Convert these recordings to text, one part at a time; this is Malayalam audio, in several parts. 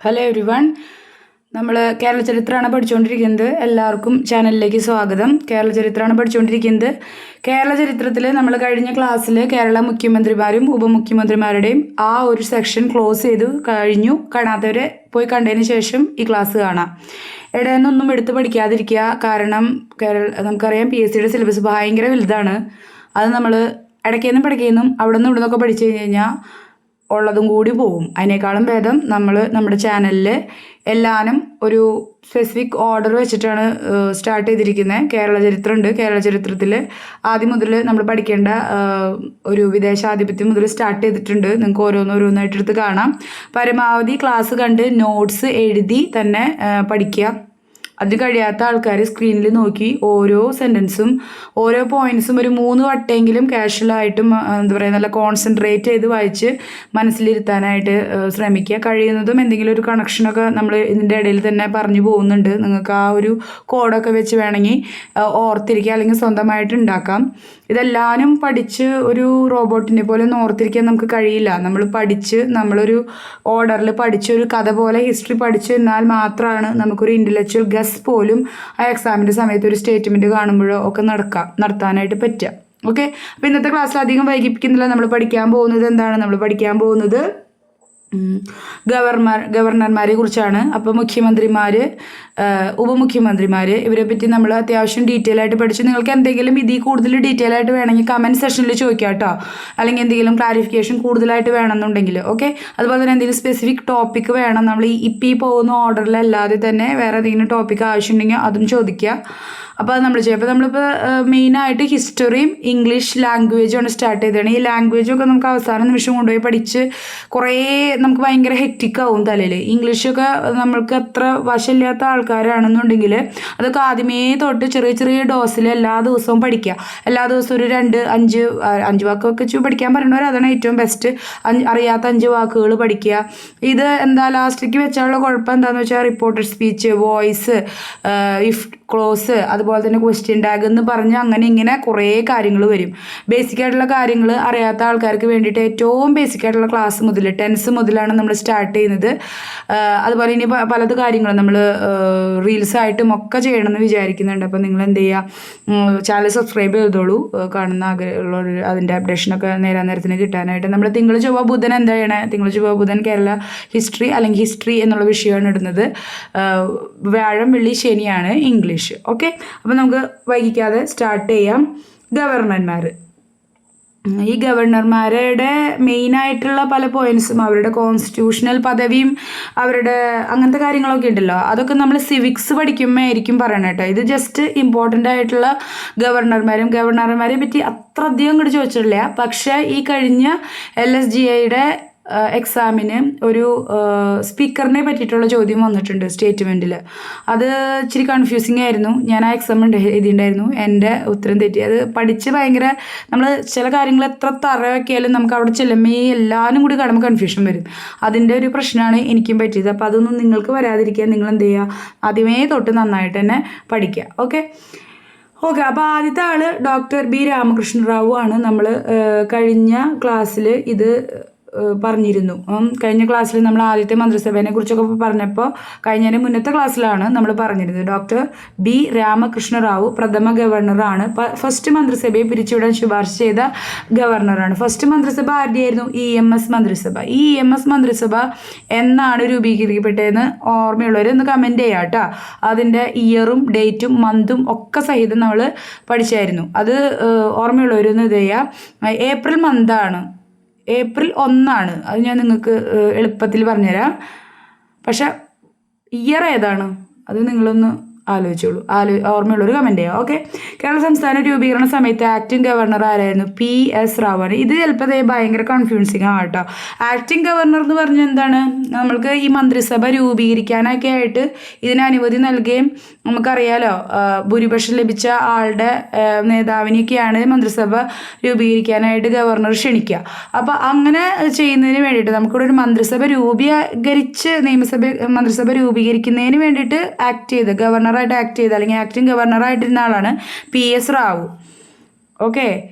Hello every one. നമ്മൾ കേരള ചരിത്രമാണ് പഠിച്ചുകൊണ്ടിരിക്കുന്നത്. എല്ലാവർക്കും ചാനലിലേക്ക് സ്വാഗതം. കേരള ചരിത്രമാണ് പഠിച്ചുകൊണ്ടിരിക്കുന്നത്. കേരള ചരിത്രത്തിൽ നമ്മൾ കഴിഞ്ഞ ക്ലാസ്സിൽ കേരള മുഖ്യമന്ത്രിമാരും ഉപമുഖ്യമന്ത്രിമാരുടെയും ആ ഒരു സെക്ഷൻ ക്ലോസ് ചെയ്തു കഴിഞ്ഞു. കാണാത്തവരെ പോയി കണ്ടതിന് ശേഷം ഈ ക്ലാസ് കാണാം. ഇടയെന്നൊന്നും എടുത്ത് പഠിക്കാതിരിക്കുക. കാരണം നമുക്കറിയാം PSCയുടെ സിലബസ് ഭയങ്കര വലുതാണ്. അത് നമ്മൾ ഇടയ്ക്കൊന്നും പഠിക്കുന്നു അവിടെ നിന്ന് ഇവിടെ നിന്നൊക്കെ പഠിച്ചു കഴിഞ്ഞാൽ ഉള്ളതും കൂടി പോകും. അതിനേക്കാളും ഭേദം നമ്മൾ നമ്മുടെ ചാനലിൽ എല്ലാവരും ഒരു സ്പെസിഫിക് ഓർഡർ വെച്ചിട്ടാണ് സ്റ്റാർട്ട് ചെയ്തിരിക്കുന്നത്. കേരള ചരിത്രമുണ്ട്. കേരള ചരിത്രത്തിൽ ആദ്യം മുതൽ നമ്മൾ പഠിക്കേണ്ട ഒരു വിദേശാധിപത്യം മുതൽ സ്റ്റാർട്ട് ചെയ്തിട്ടുണ്ട്. നിങ്ങൾക്ക് ഓരോന്നായിട്ട് എടുത്ത് കാണാം. പരമാവധി ക്ലാസ് കണ്ട് നോട്ട്സ് എഴുതി തന്നെ പഠിക്കുക. അത് കഴിയാത്ത ആൾക്കാർ സ്ക്രീനിൽ നോക്കി ഓരോ സെൻറ്റൻസും ഓരോ പോയിൻറ്റ്സും ഒരു 3 വട്ടമെങ്കിലും കാഷ്വലായിട്ടും എന്താ പറയുക നല്ല കോൺസെൻട്രേറ്റ് ചെയ്ത് വായിച്ച് മനസ്സിലിരുത്താനായിട്ട് ശ്രമിക്കുക. കഴിയുന്നതും എന്തെങ്കിലും ഒരു കണക്ഷനൊക്കെ നമ്മൾ ഇതിൻ്റെ ഇടയിൽ തന്നെ പറഞ്ഞു പോകുന്നുണ്ട്. നിങ്ങൾക്ക് ആ ഒരു കോഡൊക്കെ വെച്ച് വേണമെങ്കിൽ ഓർത്തിരിക്കുക, അല്ലെങ്കിൽ സ്വന്തമായിട്ട് ഉണ്ടാക്കാം. ഇതെല്ലാവരും പഠിച്ച് ഒരു റോബോട്ടിനെ പോലെ ഒന്നും ഓർത്തിരിക്കാൻ നമുക്ക് കഴിയില്ല. നമ്മൾ പഠിച്ച് നമ്മളൊരു ഓർഡറിൽ പഠിച്ച് ഒരു കഥ പോലെ ഹിസ്റ്ററി പഠിച്ചു എന്നാൽ മാത്രമാണ് നമുക്കൊരു ഇൻ്റലക്ച്വൽ ഗസ് പോലും ആ എക്സാമിൻ്റെ സമയത്ത് ഒരു സ്റ്റേറ്റ്മെൻറ്റ് കാണുമ്പോഴോ ഒക്കെ നടത്താനായിട്ട് പറ്റുക. ഓക്കെ, അപ്പോൾ ഇന്നത്തെ ക്ലാസ്സിൽ അധികം വൈകിപ്പിക്കുന്നില്ല. നമ്മൾ പഠിക്കാൻ പോകുന്നത് എന്താണ്? നമ്മൾ പഠിക്കാൻ പോകുന്നത് ഗവർണർമാരെ കുറിച്ചാണ്. അപ്പോൾ മുഖ്യമന്ത്രിമാർ, ഉപമുഖ്യമന്ത്രിമാർ, ഇവരെ പറ്റി നമ്മൾ അത്യാവശ്യം ഡീറ്റെയിൽ ആയിട്ട് പഠിച്ചു. നിങ്ങൾക്ക് എന്തെങ്കിലും ഇതിൽ കൂടുതൽ ഡീറ്റെയിൽ ആയിട്ട് വേണമെങ്കിൽ കമൻറ്റ് സെക്ഷനിൽ ചോദിക്കാം കേട്ടോ. അല്ലെങ്കിൽ എന്തെങ്കിലും ക്ലാരിഫിക്കേഷൻ കൂടുതലായിട്ട് വേണമെന്നുണ്ടെങ്കിൽ ഓക്കെ. അതുപോലെ തന്നെ എന്തെങ്കിലും സ്പെസിഫിക് ടോപ്പിക്ക് വേണം, നമ്മൾ ഈ പോകുന്ന ഓർഡറിലല്ലാതെ തന്നെ വേറെ എന്തെങ്കിലും ടോപ്പിക്ക് ആവശ്യമുണ്ടെങ്കിൽ അതും ചോദിക്കുക. അപ്പോൾ അത് നമ്മൾ ചെയ്യും. അപ്പോൾ നമ്മളിപ്പോൾ മെയിനായിട്ട് ഹിസ്റ്ററിയും ഇംഗ്ലീഷ് ലാംഗ്വേജുമാണ് സ്റ്റാർട്ട് ചെയ്തതാണ്. ഈ ലാംഗ്വേജൊക്കെ നമുക്ക് അവസാന നിമിഷം കൊണ്ടുപോയി പഠിച്ച് കുറേ നമുക്ക് ഭയങ്കര ഹെക്റ്റിക്കാവും തലയിൽ. ഇംഗ്ലീഷൊക്കെ നമ്മൾക്ക് അത്ര വശമില്ലാത്ത ആൾക്കാരാണെന്നുണ്ടെങ്കിൽ അതൊക്കെ ആദ്യമേ തൊട്ട് ചെറിയ ചെറിയ ഡോസിൽ എല്ലാ ദിവസവും പഠിക്കുക. എല്ലാ ദിവസവും ഒരു 2-5 വാക്കൊക്കെ വെച്ച് പഠിക്കാൻ പറയുന്നവർ അതാണ് ഏറ്റവും ബെസ്റ്റ്. അറിയാത്ത 5 വാക്കുകൾ പഠിക്കുക. ഇത് എന്താ ലാസ്റ്റിലേക്ക് വെച്ചാലുള്ള കുഴപ്പം എന്താണെന്ന് വെച്ചാൽ reported speech, voice, if close, അതുപോലെ തന്നെ ക്വസ്റ്റ്യൻ ടാഗ് എന്ന് പറഞ്ഞ് അങ്ങനെ ഇങ്ങനെ കുറേ കാര്യങ്ങൾ വരും. ബേസിക് ആയിട്ടുള്ള കാര്യങ്ങൾ അറിയാത്ത ആൾക്കാർക്ക് വേണ്ടിയിട്ട് ഏറ്റവും ബേസിക് ആയിട്ടുള്ള ക്ലാസ് മുതൽ 10th മുതലാണ് നമ്മൾ സ്റ്റാർട്ട് ചെയ്യുന്നത്. അതുപോലെ ഇനി പലത് കാര്യങ്ങളും നമ്മൾ റീൽസായിട്ടും ഒക്കെ ചെയ്യണമെന്ന് വിചാരിക്കുന്നുണ്ട്. അപ്പോൾ നിങ്ങൾ എന്ത് ചെയ്യുക, ചാനൽ സബ്സ്ക്രൈബ് ചെയ്തോളൂ. കാണുന്ന ആഗ്രഹമുള്ളവർ അതിൻ്റെ അപ്ഡേഷനൊക്കെ നേരത്തിന് കിട്ടാനായിട്ട്. നമ്മൾ തിങ്കൾ ചൊവ്വ ബുധൻ എന്താ ചെയ്യണേ? തിങ്കൾ ചൊവ്വ ബുധൻ കേരള ഹിസ്റ്ററി അല്ലെങ്കിൽ ഹിസ്റ്ററി എന്നുള്ള വിഷയമാണ് ഇടുന്നത്. വ്യാഴം വെള്ളി ശനിയാണ് ഇംഗ്ലീഷ്. ഓക്കെ, അപ്പോൾ നമുക്ക് വൈകിക്കാതെ സ്റ്റാർട്ട് ചെയ്യാം. ഗവർണർമാർ. ഈ ഗവർണർമാരുടെ മെയിനായിട്ടുള്ള പല പോയിൻറ്റ്സും അവരുടെ കോൺസ്റ്റിറ്റ്യൂഷണൽ പദവിയും അവരുടെ അങ്ങനത്തെ കാര്യങ്ങളൊക്കെ ഉണ്ടല്ലോ, അതൊക്കെ നമ്മൾ സിവിക്സ് പഠിക്കുമ്പോൾ ആയിരിക്കും പറയണം കേട്ടോ. ഇത് ജസ്റ്റ് ഇമ്പോർട്ടൻ്റ് ആയിട്ടുള്ള ഗവർണർമാരെ പറ്റി അത്ര അധികം ഇങ്ങോട്ട് ചോദിച്ചിട്ടില്ല. പക്ഷേ ഈ കഴിഞ്ഞ LSGIയുടെ എക്സാമിന് ഒരു സ്പീക്കറിനെ പറ്റിയിട്ടുള്ള ചോദ്യം വന്നിട്ടുണ്ട് സ്റ്റേറ്റ്മെൻറ്റിൽ. അത് ഇച്ചിരി കൺഫ്യൂസിങ് ആയിരുന്നു. ഞാൻ ആ എക്സാം എഴുതിയിട്ടുണ്ടായിരുന്നു. എൻ്റെ ഉത്തരം തെറ്റി. അത് പഠിച്ച് ഭയങ്കര നമ്മൾ ചില കാര്യങ്ങൾ എത്ര തറവാക്കിയാലും നമുക്ക് അവിടെ ചെല്ലുമ്പോൾ എല്ലാവരും കൂടി കാണുമ്പോൾ കൺഫ്യൂഷൻ വരും. അതിൻ്റെ ഒരു പ്രശ്നമാണ് എനിക്കും പറ്റിയത്. അപ്പോൾ അതൊന്നും നിങ്ങൾക്ക് വരാതിരിക്കാൻ നിങ്ങൾ എന്ത് ചെയ്യുക, ആദ്യമേ തൊട്ട് നന്നായിട്ട് തന്നെ പഠിക്കുക. ഓക്കെ, അപ്പോൾ ആദ്യത്തെ ആൾ ഡോക്ടർ B രാമകൃഷ്ണ റാവു ആണ്. നമ്മൾ കഴിഞ്ഞ ക്ലാസ്സിൽ ഇത് പറഞ്ഞിരുന്നു. കഴിഞ്ഞ ക്ലാസ്സിൽ നമ്മൾ ആദ്യത്തെ മന്ത്രിസഭയെ കുറിച്ചൊക്കെ പറഞ്ഞപ്പോൾ കഴിഞ്ഞതിന് മുന്നത്തെ ക്ലാസ്സിലാണ് നമ്മൾ പറഞ്ഞിരുന്നത്. ഡോക്ടർ B രാമകൃഷ്ണ റാവു പ്രഥമ ഗവർണറാണ്. ഫസ്റ്റ് മന്ത്രിസഭയെ പിരിച്ചുവിടാൻ ശുപാർശ ചെയ്ത ഗവർണറാണ്. ഫസ്റ്റ് മന്ത്രിസഭ ആരുടെയായിരുന്നു? EMS മന്ത്രിസഭ. ഈ EMS മന്ത്രിസഭ എന്നാണ് രൂപീകരിക്കപ്പെട്ടതെന്ന് ഓർമ്മയുള്ളവർ ഒന്ന് കമൻറ്റ് ചെയ്യാം കേട്ടോ. അതിൻ്റെ ഇയറും ഡേറ്റും മന്തും ഒക്കെ സഹിതം നമ്മൾ പഠിച്ചായിരുന്നു. അത് ഓർമ്മയുള്ളവരൊന്ന് ഇത് ചെയ്യുക. ഏപ്രിൽ മന്താണ്, ഏപ്രിൽ 1. അത് ഞാൻ നിങ്ങൾക്ക് എളുപ്പത്തിൽ പറഞ്ഞുതരാം. പക്ഷെ ഇയർ ഏതാണ് അത് നിങ്ങളൊന്ന് ആലോചിച്ചോളൂ. ഓർമ്മയുള്ളൊരു കമൻറ്റ് ചെയ്യാം. ഓക്കെ, കേരള സംസ്ഥാന രൂപീകരണ സമയത്ത് ആക്ടിംഗ് ഗവർണർ ആരായിരുന്നു? PS റാവു ആണ്. ഇത് ചിലപ്പോൾ ഭയങ്കര കൺഫ്യൂസിങ് ആണ് കേട്ടോ. ആക്ടിംഗ് ഗവർണർ എന്ന് പറഞ്ഞാൽ എന്താണ്? നമ്മൾക്ക് ഈ മന്ത്രിസഭ രൂപീകരിക്കാനൊക്കെ ആയിട്ട് ഇതിന് അനുമതി നൽകുകയും നമുക്കറിയാലോ ഭൂരിപക്ഷം ലഭിച്ച ആളുടെ നേതാവിനെയൊക്കെയാണ് മന്ത്രിസഭ രൂപീകരിക്കാനായിട്ട് ഗവർണർ ക്ഷണിക്കുക. അപ്പോൾ അങ്ങനെ ചെയ്യുന്നതിന് വേണ്ടിയിട്ട് നമുക്കിവിടെ ഒരു മന്ത്രിസഭ മന്ത്രിസഭ രൂപീകരിക്കുന്നതിന് വേണ്ടിയിട്ട് ആക്ട് ചെയ്ത് ഗവർണറായിട്ട് ആക്ട് ചെയ്ത് അല്ലെങ്കിൽ ആക്ടിംഗ് ഗവർണറായിട്ടിരുന്ന ആളാണ് PS റാവു. ഓക്കെ,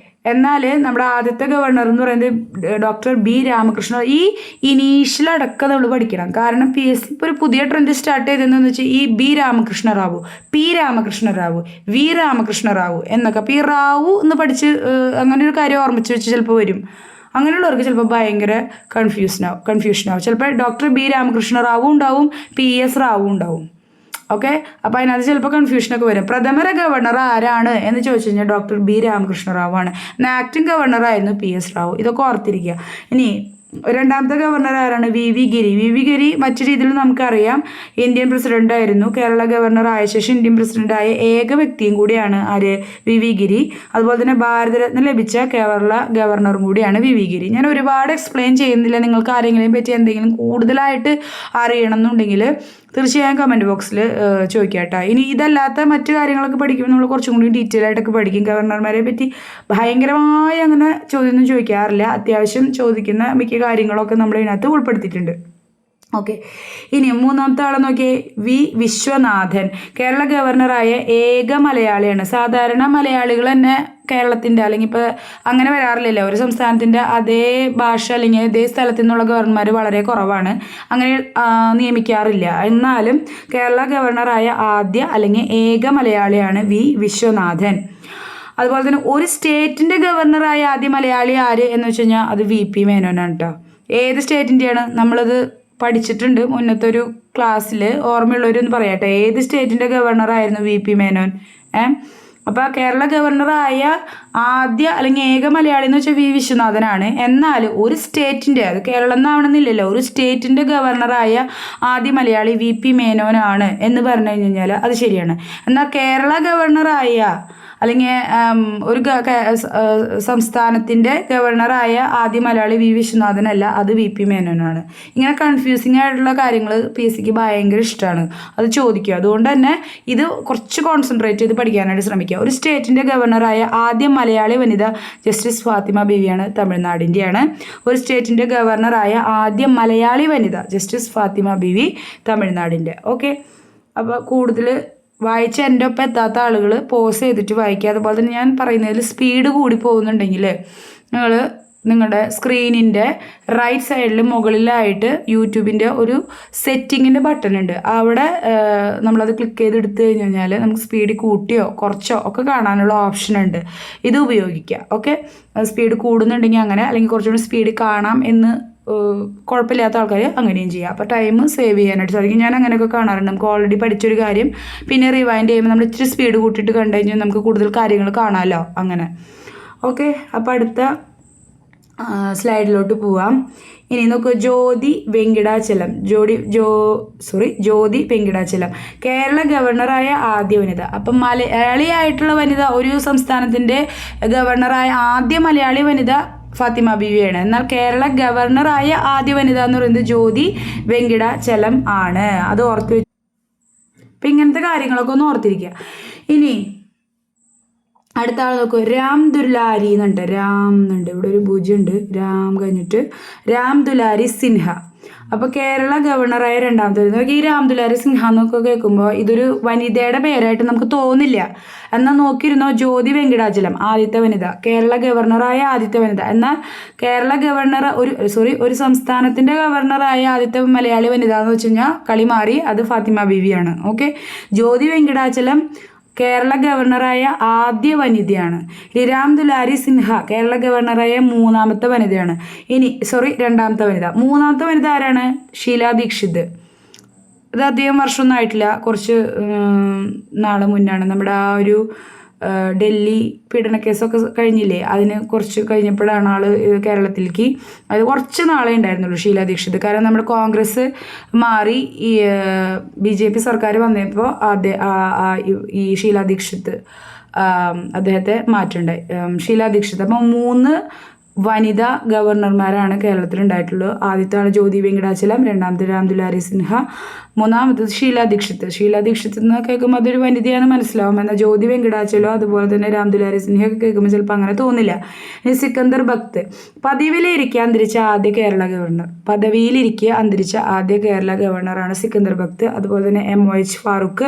എന്നാൽ നമ്മുടെ ആദ്യത്തെ ഗവർണർ എന്ന് പറയുന്നത് ഡോക്ടർ ബി രാമകൃഷ്ണ. ഈ ഇനീഷ്യൽ അടക്കം നമ്മൾ പഠിക്കണം. കാരണം PSC ഇപ്പോൾ ഒരു പുതിയ ട്രെൻഡ് സ്റ്റാർട്ട് ചെയ്തതെന്ന് വെച്ചാൽ ഈ B Ramakrishna Rao, P Ramakrishna Rao, V Ramakrishna Rao എന്നൊക്കെ. അപ്പോൾ ഈ റാവു എന്ന് പഠിച്ച് അങ്ങനെ ഒരു കാര്യം ഓർമ്മിച്ച് വെച്ച് ചിലപ്പോൾ വരും. അങ്ങനെയുള്ളവർക്ക് ചിലപ്പോൾ ഭയങ്കര കൺഫ്യൂഷനാവും. ചിലപ്പോൾ ഡോക്ടർ ബി രാമകൃഷ്ണ റാവു ഉണ്ടാവും, PS റാവു ഉണ്ടാവും. ഓക്കെ, അപ്പോൾ അതിനകത്ത് ചിലപ്പോൾ കൺഫ്യൂഷനൊക്കെ വരും. പ്രഥമ ഗവർണർ ആരാണ് എന്ന് ചോദിച്ചു കഴിഞ്ഞാൽ ഡോക്ടർ ബി രാമകൃഷ്ണ റാവു ആണ്. ആക്ടിംഗ് ഗവർണർ ആയിരുന്നു PS റാവു. ഇതൊക്കെ ഓർത്തിരിക്കുക. ഇനി രണ്ടാമത്തെ ഗവർണർ ആരാണ്? VV ഗിരി. VV ഗിരി മറ്റു രീതിയിൽ നമുക്കറിയാം ഇന്ത്യൻ പ്രസിഡന്റ് ആയിരുന്നു. കേരള ഗവർണർ ആയ ശേഷം ഇന്ത്യൻ പ്രസിഡന്റ് ആയ ഏക വ്യക്തിയും കൂടിയാണ് ആര്? VV ഗിരി. അതുപോലെ തന്നെ ഭാരതരത്ന ലഭിച്ച കേരള ഗവർണറും കൂടിയാണ് VV ഗിരി. ഞാൻ ഒരുപാട് എക്സ്പ്ലെയിൻ ചെയ്യുന്നില്ല. നിങ്ങൾക്ക് ആരെങ്കിലും പറ്റി എന്തെങ്കിലും കൂടുതലായിട്ട് അറിയണം എന്നുണ്ടെങ്കിൽ തീർച്ചയായും കമൻറ്റ് ബോക്സിൽ ചോദിക്കുക കേട്ടോ. ഇനി ഇതല്ലാത്ത മറ്റു കാര്യങ്ങളൊക്കെ പഠിക്കുമ്പോൾ നമ്മൾ കുറച്ചും കൂടി ഡീറ്റെയിൽ ആയിട്ടൊക്കെ പഠിക്കും. ഗവർണർമാരെ പറ്റി ഭയങ്കരമായി അങ്ങനെ ചോദ്യമൊന്നും ചോദിക്കാറില്ല. അത്യാവശ്യം ചോദിക്കുന്ന മിക്ക കാര്യങ്ങളൊക്കെ നമ്മൾ ഇതിനകത്ത് ഉൾപ്പെടുത്തിയിട്ടുണ്ട്. ഓക്കെ, ഇനി മൂന്നാമത്തെ ആളെ നോക്കിയേ, വിശ്വനാഥൻ. കേരള ഗവർണറായ ഏക മലയാളിയാണ്. സാധാരണ മലയാളികൾ തന്നെ കേരളത്തിൻ്റെ അല്ലെങ്കിൽ ഇപ്പോൾ അങ്ങനെ വരാറില്ലല്ലോ. ഒരു സംസ്ഥാനത്തിൻ്റെ അതേ ഭാഷ അല്ലെങ്കിൽ അതേ സ്ഥലത്തു നിന്നുള്ള ഗവർണർമാർ വളരെ കുറവാണ്. അങ്ങനെ നിയമിക്കാറില്ല. എന്നാലും കേരള ഗവർണറായ ആദ്യ അല്ലെങ്കിൽ ഏക മലയാളിയാണ് വിശ്വനാഥൻ. അതുപോലെ തന്നെ ഒരു സ്റ്റേറ്റിൻ്റെ ഗവർണറായ ആദ്യ മലയാളി ആര് എന്ന് വെച്ച് കഴിഞ്ഞാൽ അത് VP മേനോനാണ് കേട്ടോ. ഏത് സ്റ്റേറ്റിൻ്റെയാണ് നമ്മളത് പഠിച്ചിട്ടുണ്ട് മുന്നത്തെ ഒരു ക്ലാസ്സിൽ. ഓർമ്മയുള്ളവരൊന്ന് പറയട്ടെ, ഏത് സ്റ്റേറ്റിൻ്റെ ഗവർണറായിരുന്നു VP മേനോൻ? അപ്പോൾ കേരള ഗവർണറായ ആദ്യ അല്ലെങ്കിൽ ഏക മലയാളി എന്ന് വെച്ചാൽ വിശ്വനാഥനാണ്. എന്നാൽ ഒരു സ്റ്റേറ്റിൻ്റെ, അത് കേരളം എന്നാവണമെന്നില്ലല്ലോ, ഒരു സ്റ്റേറ്റിൻ്റെ ഗവർണറായ ആദ്യ മലയാളി VP മേനോനാണ് എന്ന് പറഞ്ഞു കഴിഞ്ഞാൽ അത് ശരിയാണ്. എന്നാൽ കേരള ഗവർണറായ അല്ലെങ്കിൽ ഒരു സംസ്ഥാനത്തിൻ്റെ ഗവർണറായ ആദ്യ മലയാളി വിശ്വനാഥനല്ല, അത് VP മേനോനാണ്. ഇങ്ങനെ കൺഫ്യൂസിങ് ആയിട്ടുള്ള കാര്യങ്ങൾ PSCക്ക് ഭയങ്കര ഇഷ്ടമാണ്, അത് ചോദിക്കുക. അതുകൊണ്ട് തന്നെ ഇത് കുറച്ച് കോൺസെൻട്രേറ്റ് ചെയ്ത് പഠിക്കാനായിട്ട് ശ്രമിക്കുക. ഒരു സ്റ്റേറ്റിൻ്റെ ഗവർണറായ ആദ്യ മലയാളി വനിത ജസ്റ്റിസ് ഫാത്തിമ ബീവിയാണ്, തമിഴ്നാടിൻ്റെയാണ്. ഒരു സ്റ്റേറ്റിൻ്റെ ഗവർണറായ ആദ്യ മലയാളി വനിത ജസ്റ്റിസ് ഫാത്തിമ ബീവി, തമിഴ്നാടിൻ്റെ. ഓക്കെ, അപ്പോൾ കൂടുതൽ വായിച്ച് എൻ്റെ ഒപ്പം എത്താത്ത ആളുകൾ പോസ് ചെയ്തിട്ട് വായിക്കുക. അതുപോലെ തന്നെ ഞാൻ പറയുന്നതിൽ സ്പീഡ് കൂടി പോകുന്നുണ്ടെങ്കിൽ നിങ്ങളുടെ സ്ക്രീനിൻ്റെ റൈറ്റ് സൈഡിൽ മുകളിലായിട്ട് യൂട്യൂബിൻ്റെ ഒരു സെറ്റിങ്ങിൻ്റെ ബട്ടൺ ഉണ്ട്. അവിടെ നമ്മളത് ക്ലിക്ക് ചെയ്തെടുത്ത് കഴിഞ്ഞാൽ നമുക്ക് സ്പീഡ് കൂട്ടിയോ കുറച്ചോ ഒക്കെ കാണാനുള്ള ഓപ്ഷൻ ഉണ്ട്. ഇത് ഉപയോഗിക്കുക. ഓക്കെ, സ്പീഡ് കൂടുന്നുണ്ടെങ്കിൽ അങ്ങനെ, അല്ലെങ്കിൽ കുറച്ചുകൂടി സ്പീഡ് കാണാം എന്ന് കുഴപ്പമില്ലാത്ത ആൾക്കാർ അങ്ങനെയും ചെയ്യാം. അപ്പോൾ ടൈം സേവ് ചെയ്യാനായിട്ട് സാധിക്കും. ഞാൻ അങ്ങനെയൊക്കെ കാണാറുണ്ട്. നമുക്ക് ഓൾറെഡി പഠിച്ചൊരു കാര്യം പിന്നെ റിവൈൻഡ് ചെയ്യുമ്പോൾ നമ്മൾ ഇച്ചിരി സ്പീഡ് കൂട്ടിയിട്ട് കണ്ടു കഴിഞ്ഞാൽ നമുക്ക് കൂടുതൽ കാര്യങ്ങൾ കാണാമല്ലോ, അങ്ങനെ. ഓക്കെ, അപ്പോൾ അടുത്ത സ്ലൈഡിലോട്ട് പോവാം. ഇനി നോക്കൂ, ജ്യോതി വെങ്കിടാചലം കേരള ഗവർണറായ ആദ്യ വനിത. അപ്പം മലയാളിയായിട്ടുള്ള വനിത, ഒരു സംസ്ഥാനത്തിൻ്റെ ഗവർണറായ ആദ്യ മലയാളി വനിത ഫാത്തിമ ബീവിയാണ്. എന്നാൽ കേരള ഗവർണറായ ആദ്യ വനിത എന്ന് പറയുന്നത് ജ്യോതി വെങ്കിടാചലം ആണ്. അത് ഓർത്ത് വെച്ച് അപ്പം ഇങ്ങനത്തെ കാര്യങ്ങളൊക്കെ ഒന്ന് ഓർത്തിരിക്കുക. ഇനി അടുത്ത ആൾ നോക്കൂ, രാം ദുലാരി എന്നുണ്ട്. ഇവിടെ ഒരു പൂജ്യം ഉണ്ട്. രാം കഴിഞ്ഞിട്ട് രാം ദുലാരി സിൻഹ. അപ്പോൾ കേരള ഗവർണറായ രണ്ടാമത്തെ വരുന്നത് ഈ രാം ദുലാരി സിൻഹ എന്നൊക്കെ കേൾക്കുമ്പോൾ ഇതൊരു വനിതയുടെ പേരായിട്ട് നമുക്ക് തോന്നില്ല. എന്നാൽ നോക്കിയിരുന്നോ, ജ്യോതി വെങ്കിടാചലം ആദ്യത്തെ വനിത, കേരള ഗവർണറായ ആദ്യത്തെ വനിത. എന്നാൽ കേരള ഗവർണർ ഒരു സംസ്ഥാനത്തിൻ്റെ ഗവർണറായ ആദ്യത്തെ മലയാളി വനിത എന്ന് വെച്ച് കഴിഞ്ഞാൽ കളി മാറി, അത് ഫാത്തിമ ബീവിയാണ്. ഓക്കെ, ജ്യോതി വെങ്കിടാചലം കേരള ഗവർണറായ ആദ്യ വനിതയാണ്. രാം ദുലാരി സിൻഹ കേരള ഗവർണറായ മൂന്നാമത്തെ വനിതയാണ്. രണ്ടാമത്തെ വനിത. മൂന്നാമത്തെ വനിത ആരാണ്? ഷീലാ ദീക്ഷിത്. ഇത് അധികം വർഷമൊന്നും ആയിട്ടില്ല, കുറച്ച് നാളെ മുന്നാണ്. നമ്മുടെ ആ ഒരു ഡൽഹി പീഡന കേസൊക്കെ കഴിഞ്ഞില്ലേ, അതിന് കുറച്ച് കഴിഞ്ഞപ്പോഴാണ് ആൾ കേരളത്തിലേക്ക്. അത് കുറച്ച് നാളെ ഉണ്ടായിരുന്നുള്ളൂ ഷീലാ ദീക്ഷിത്. കാരണം നമ്മുടെ കോൺഗ്രസ് മാറി ഈ BJP സർക്കാർ വന്നപ്പോൾ ഈ ഷീലാ ദീക്ഷിത് അദ്ദേഹത്തെ മാറ്റുണ്ടായി, ഷീലാ ദീക്ഷിത്. അപ്പം 3 വനിതാ ഗവർണർമാരാണ് കേരളത്തിൽ ഉണ്ടായിട്ടുള്ളത്. ആദ്യത്തെ ആൾ ജ്യോതി വെങ്കിടാചലം, രണ്ടാമത്തെ രാംദുലാരി സിൻഹ, മൂന്നാമത്തത് ഷീലാ ദീക്ഷിത്. ഷീലാ ദീക്ഷിത് എന്ന് കേൾക്കുമ്പോൾ അതൊരു വനിതയാണ് മനസ്സിലാവും. എന്നാൽ ജ്യോതി വെങ്കിടാചലോ അതുപോലെ തന്നെ രാംദുലാരി സിൻഹയൊക്കെ കേൾക്കുമ്പോൾ ചിലപ്പോൾ അങ്ങനെ തോന്നില്ല. ഇനി സിക്കന്ദർ ഭക്ത്, പദവിയിലിരിക്കെ അന്തരിച്ച ആദ്യ കേരള ഗവർണർ. പദവിയിലിരിക്കെ അന്തരിച്ച ആദ്യ കേരള ഗവർണറാണ് സിക്കന്ദർ ഭക്ത്. അതുപോലെ തന്നെ MOH ഫാറൂഖ്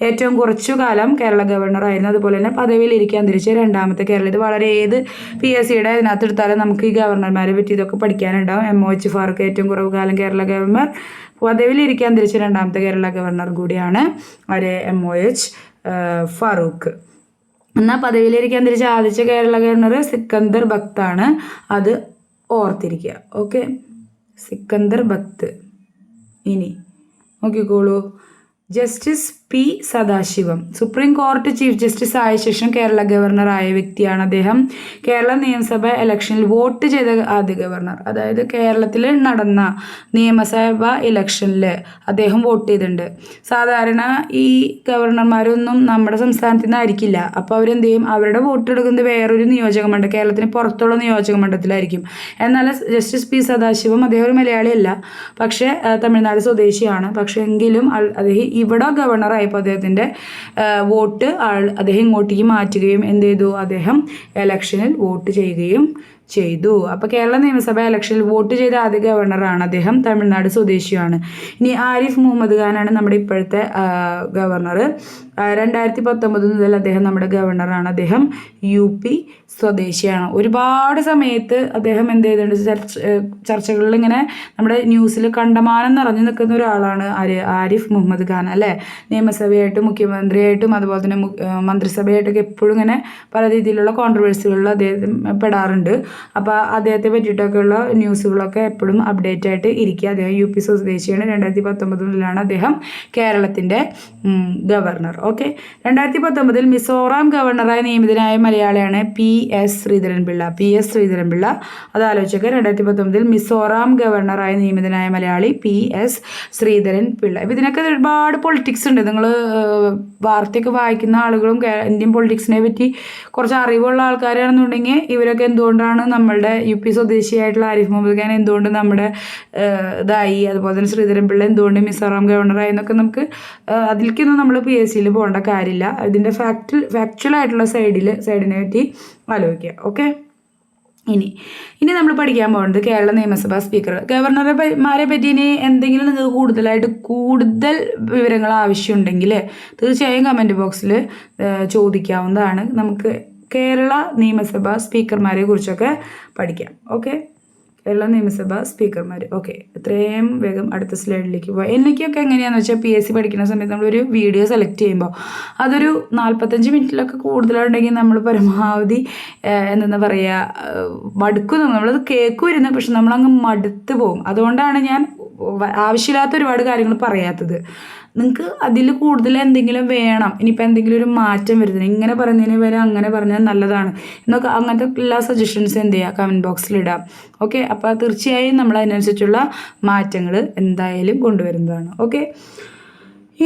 ഏറ്റവും കുറച്ചു കാലം കേരള ഗവർണറായിരുന്നു. അതുപോലെ തന്നെ പദവിയിലിരിക്കെ അന്തരിച്ച രണ്ടാമത്തെ കേരള. ഇത് വളരെ ഏത് PSCയുടെ അതിനകത്ത് എടുത്താലും നമുക്ക് ഈ ഗവർണർമാരെ പറ്റി ഇതൊക്കെ പഠിക്കാനുണ്ടാവും. MOH ഫാറൂഖ് ഏറ്റവും കുറവ് കാലം കേരള ഗവർണർ, പദവിയിലിരിക്കാൻ അന്തരിച്ച രണ്ടാമത്തെ കേരള ഗവർണർ കൂടിയാണ് ആര്, MOH ഫാറൂഖ്. എന്നാൽ പദവിയിലിരിക്കാൻ അന്തരിച്ച ആദ്യത്തെ കേരള ഗവർണർ സിക്കന്ദർ ഭക്താണ്. അത് ഓർത്തിരിക്കുക. ഓക്കെ, സിക്കന്ദർ ഭക്ത്. ഇനി നോക്കിക്കോളൂ, ജസ്റ്റിസ് P സദാശിവം സുപ്രീം കോടതി ചീഫ് ജസ്റ്റിസ് ആയ ശേഷം കേരള ഗവർണറായ വ്യക്തിയാണ് അദ്ദേഹം. കേരള നിയമസഭ ഇലക്ഷനിൽ വോട്ട് ചെയ്ത ആദ്യ ഗവർണർ. അതായത് കേരളത്തിൽ നടന്ന നിയമസഭ ഇലക്ഷനിൽ അദ്ദേഹം വോട്ട് ചെയ്തിട്ടുണ്ട്. സാധാരണ ഈ ഗവർണർമാരൊന്നും നമ്മുടെ സംസ്ഥാനത്ത് നിന്നായിരിക്കില്ല. അപ്പോൾ അവരെന്ത് ചെയ്യും, അവരുടെ വോട്ട് എടുക്കുന്നത് വേറൊരു നിയോജകമണ്ഡലം, കേരളത്തിന് പുറത്തുള്ള നിയോജകമണ്ഡലത്തിലായിരിക്കും. എന്നാൽ ജസ്റ്റിസ് P സദാശിവം അദ്ദേഹം ഒരു മലയാളിയല്ല, പക്ഷേ തമിഴ്നാട് സ്വദേശിയാണ്. പക്ഷേ എങ്കിലും അദ്ദേഹം ഇവിടെ ഗവർണർ ആയപ്പോൾ അദ്ദേഹത്തിൻ്റെ വോട്ട് അദ്ദേഹം ഇങ്ങോട്ടേക്ക് മാറ്റുകയും എന്ത് ചെയ്തു, അദ്ദേഹം ഇലക്ഷനിൽ വോട്ട് ചെയ്യുകയും ചെയ്തു. അപ്പോൾ കേരള നിയമസഭ ഇലക്ഷനിൽ വോട്ട് ചെയ്ത ആദ്യ ഗവർണറാണ് അദ്ദേഹം. തമിഴ്നാട് സ്വദേശിയാണ്. ഇനി ആരിഫ് മുഹമ്മദ് ഖാനാണ് നമ്മുടെ ഇപ്പോഴത്തെ ഗവർണർ. 2019 മുതൽ അദ്ദേഹം നമ്മുടെ ഗവർണറാണ്. അദ്ദേഹം UP സ്വദേശിയാണ്. ഒരുപാട് സമയത്ത് അദ്ദേഹം എന്ത് ചെയ്തിട്ടുണ്ട്, ചർച്ചകളിൽ ഇങ്ങനെ നമ്മുടെ ന്യൂസിൽ കണ്ടമാനം നിറഞ്ഞു നിൽക്കുന്ന ഒരാളാണ് ആരിഫ് മുഹമ്മദ് ഖാൻ അല്ലേ. നിയമസഭയായിട്ടും മുഖ്യമന്ത്രിയായിട്ടും അതുപോലെ തന്നെ മന്ത്രിസഭയായിട്ടൊക്കെ എപ്പോഴും ഇങ്ങനെ പല രീതിയിലുള്ള കോൺട്രവേഴ്സികളിൽ അദ്ദേഹം പെടാറുണ്ട്. അപ്പോൾ അദ്ദേഹത്തെ പറ്റിയിട്ടൊക്കെയുള്ള ന്യൂസുകളൊക്കെ എപ്പോഴും അപ്ഡേറ്റ് ആയിട്ട് ഇരിക്കുക. അദ്ദേഹം UP സ്വദേശിയാണ്. 2019 മുതലാണ് അദ്ദേഹം കേരളത്തിൻ്റെ ഗവർണർ. ഓക്കെ, 2019 മിസോറാം ഗവർണറായി നിയമിതനായ മലയാളിയാണ് PS ശ്രീധരൻപിള്ള. PS ശ്രീധരൻപിള്ള, അത് ആലോചിച്ചൊക്കെ. 2019 മിസോറാം ഗവർണറായി നിയമിതനായ മലയാളി PS ശ്രീധരൻപിള്ള. ഇപ്പം ഇതിനൊക്കെ ഒരുപാട് പൊളിറ്റിക്സ് ഉണ്ട്. നിങ്ങൾ വാർത്തയൊക്കെ വായിക്കുന്ന ആളുകളും ഇന്ത്യൻ പൊളിറ്റിക്സിനെ പറ്റി കുറച്ച് അറിവുള്ള ആൾക്കാരാണെന്നുണ്ടെങ്കിൽ ഇവരൊക്കെ എന്തുകൊണ്ടാണ് നമ്മളുടെ UP സ്വദേശിയായിട്ടുള്ള ആരിഫ് മുഹമ്മദ് ഖാൻ എന്തുകൊണ്ട് നമ്മുടെ ഇതായി, അതുപോലെ തന്നെ ശ്രീധരൻപിള്ള എന്തുകൊണ്ട് മിസോറാം ഗവർണറായി എന്നൊക്കെ നമുക്ക് അതിലേക്കൊന്നും നമ്മൾ PSCയിൽ പോകേണ്ട കാര്യമില്ല. ഇതിൻ്റെ ഫാക്ച്വൽ ആയിട്ടുള്ള സൈഡിനെ പറ്റി ആലോചിക്കുക. ഓക്കെ, ഇനി നമ്മൾ പഠിക്കാൻ പോകുന്നത് കേരള നിയമസഭാ സ്പീക്കർ. ഗവർണർമാരെ പറ്റി ഇനി എന്തെങ്കിലും നിങ്ങൾക്ക് കൂടുതൽ വിവരങ്ങൾ ആവശ്യമുണ്ടെങ്കിൽ തീർച്ചയായും കമൻറ്റ് ബോക്സിൽ ചോദിക്കാവുന്നതാണ്. നമുക്ക് കേരള നിയമസഭാ സ്പീക്കർമാരെ കുറിച്ചൊക്കെ പഠിക്കാം. ഓക്കെ, കേരള നിയമസഭാ സ്പീക്കർമാർ. ഓക്കെ, എത്രയും വേഗം അടുത്ത സ്ലൈഡിലേക്ക് പോകാം. എനിക്കൊക്കെ എങ്ങനെയാണെന്ന് വെച്ചാൽ PSC പഠിക്കുന്ന സമയത്ത് നമ്മളൊരു വീഡിയോ സെലക്ട് ചെയ്യുമ്പോൾ അതൊരു 45 മിനിറ്റിലൊക്കെ കൂടുതലുണ്ടെങ്കിൽ നമ്മൾ പരമാവധി എന്താ പറയുക, മടുക്കുന്നു. നമ്മളത് കേൾക്കുമായിരുന്നു, പക്ഷെ നമ്മളങ്ങ് മടുത്ത് പോകും. അതുകൊണ്ടാണ് ഞാൻ ആവശ്യമില്ലാത്ത ഒരുപാട് കാര്യങ്ങൾ പറയാത്തത്. നിങ്ങൾക്ക് അതിൽ കൂടുതൽ എന്തെങ്കിലും വേണം, ഇനിയിപ്പോൾ എന്തെങ്കിലും ഒരു മാറ്റം വരുന്നത്, ഇങ്ങനെ പറയുന്നതിന് വരെ അങ്ങനെ പറഞ്ഞാൽ നല്ലതാണ് എന്നൊക്കെ, അങ്ങനത്തെ എല്ലാ സജഷൻസും എന്ത് ചെയ്യുക, കമൻറ്റ് ബോക്സിലിടാം. ഓക്കെ, അപ്പോൾ തീർച്ചയായും നമ്മൾ അതിനനുസരിച്ചുള്ള മാറ്റങ്ങൾ എന്തായാലും കൊണ്ടുവരുന്നതാണ്. ഓക്കെ,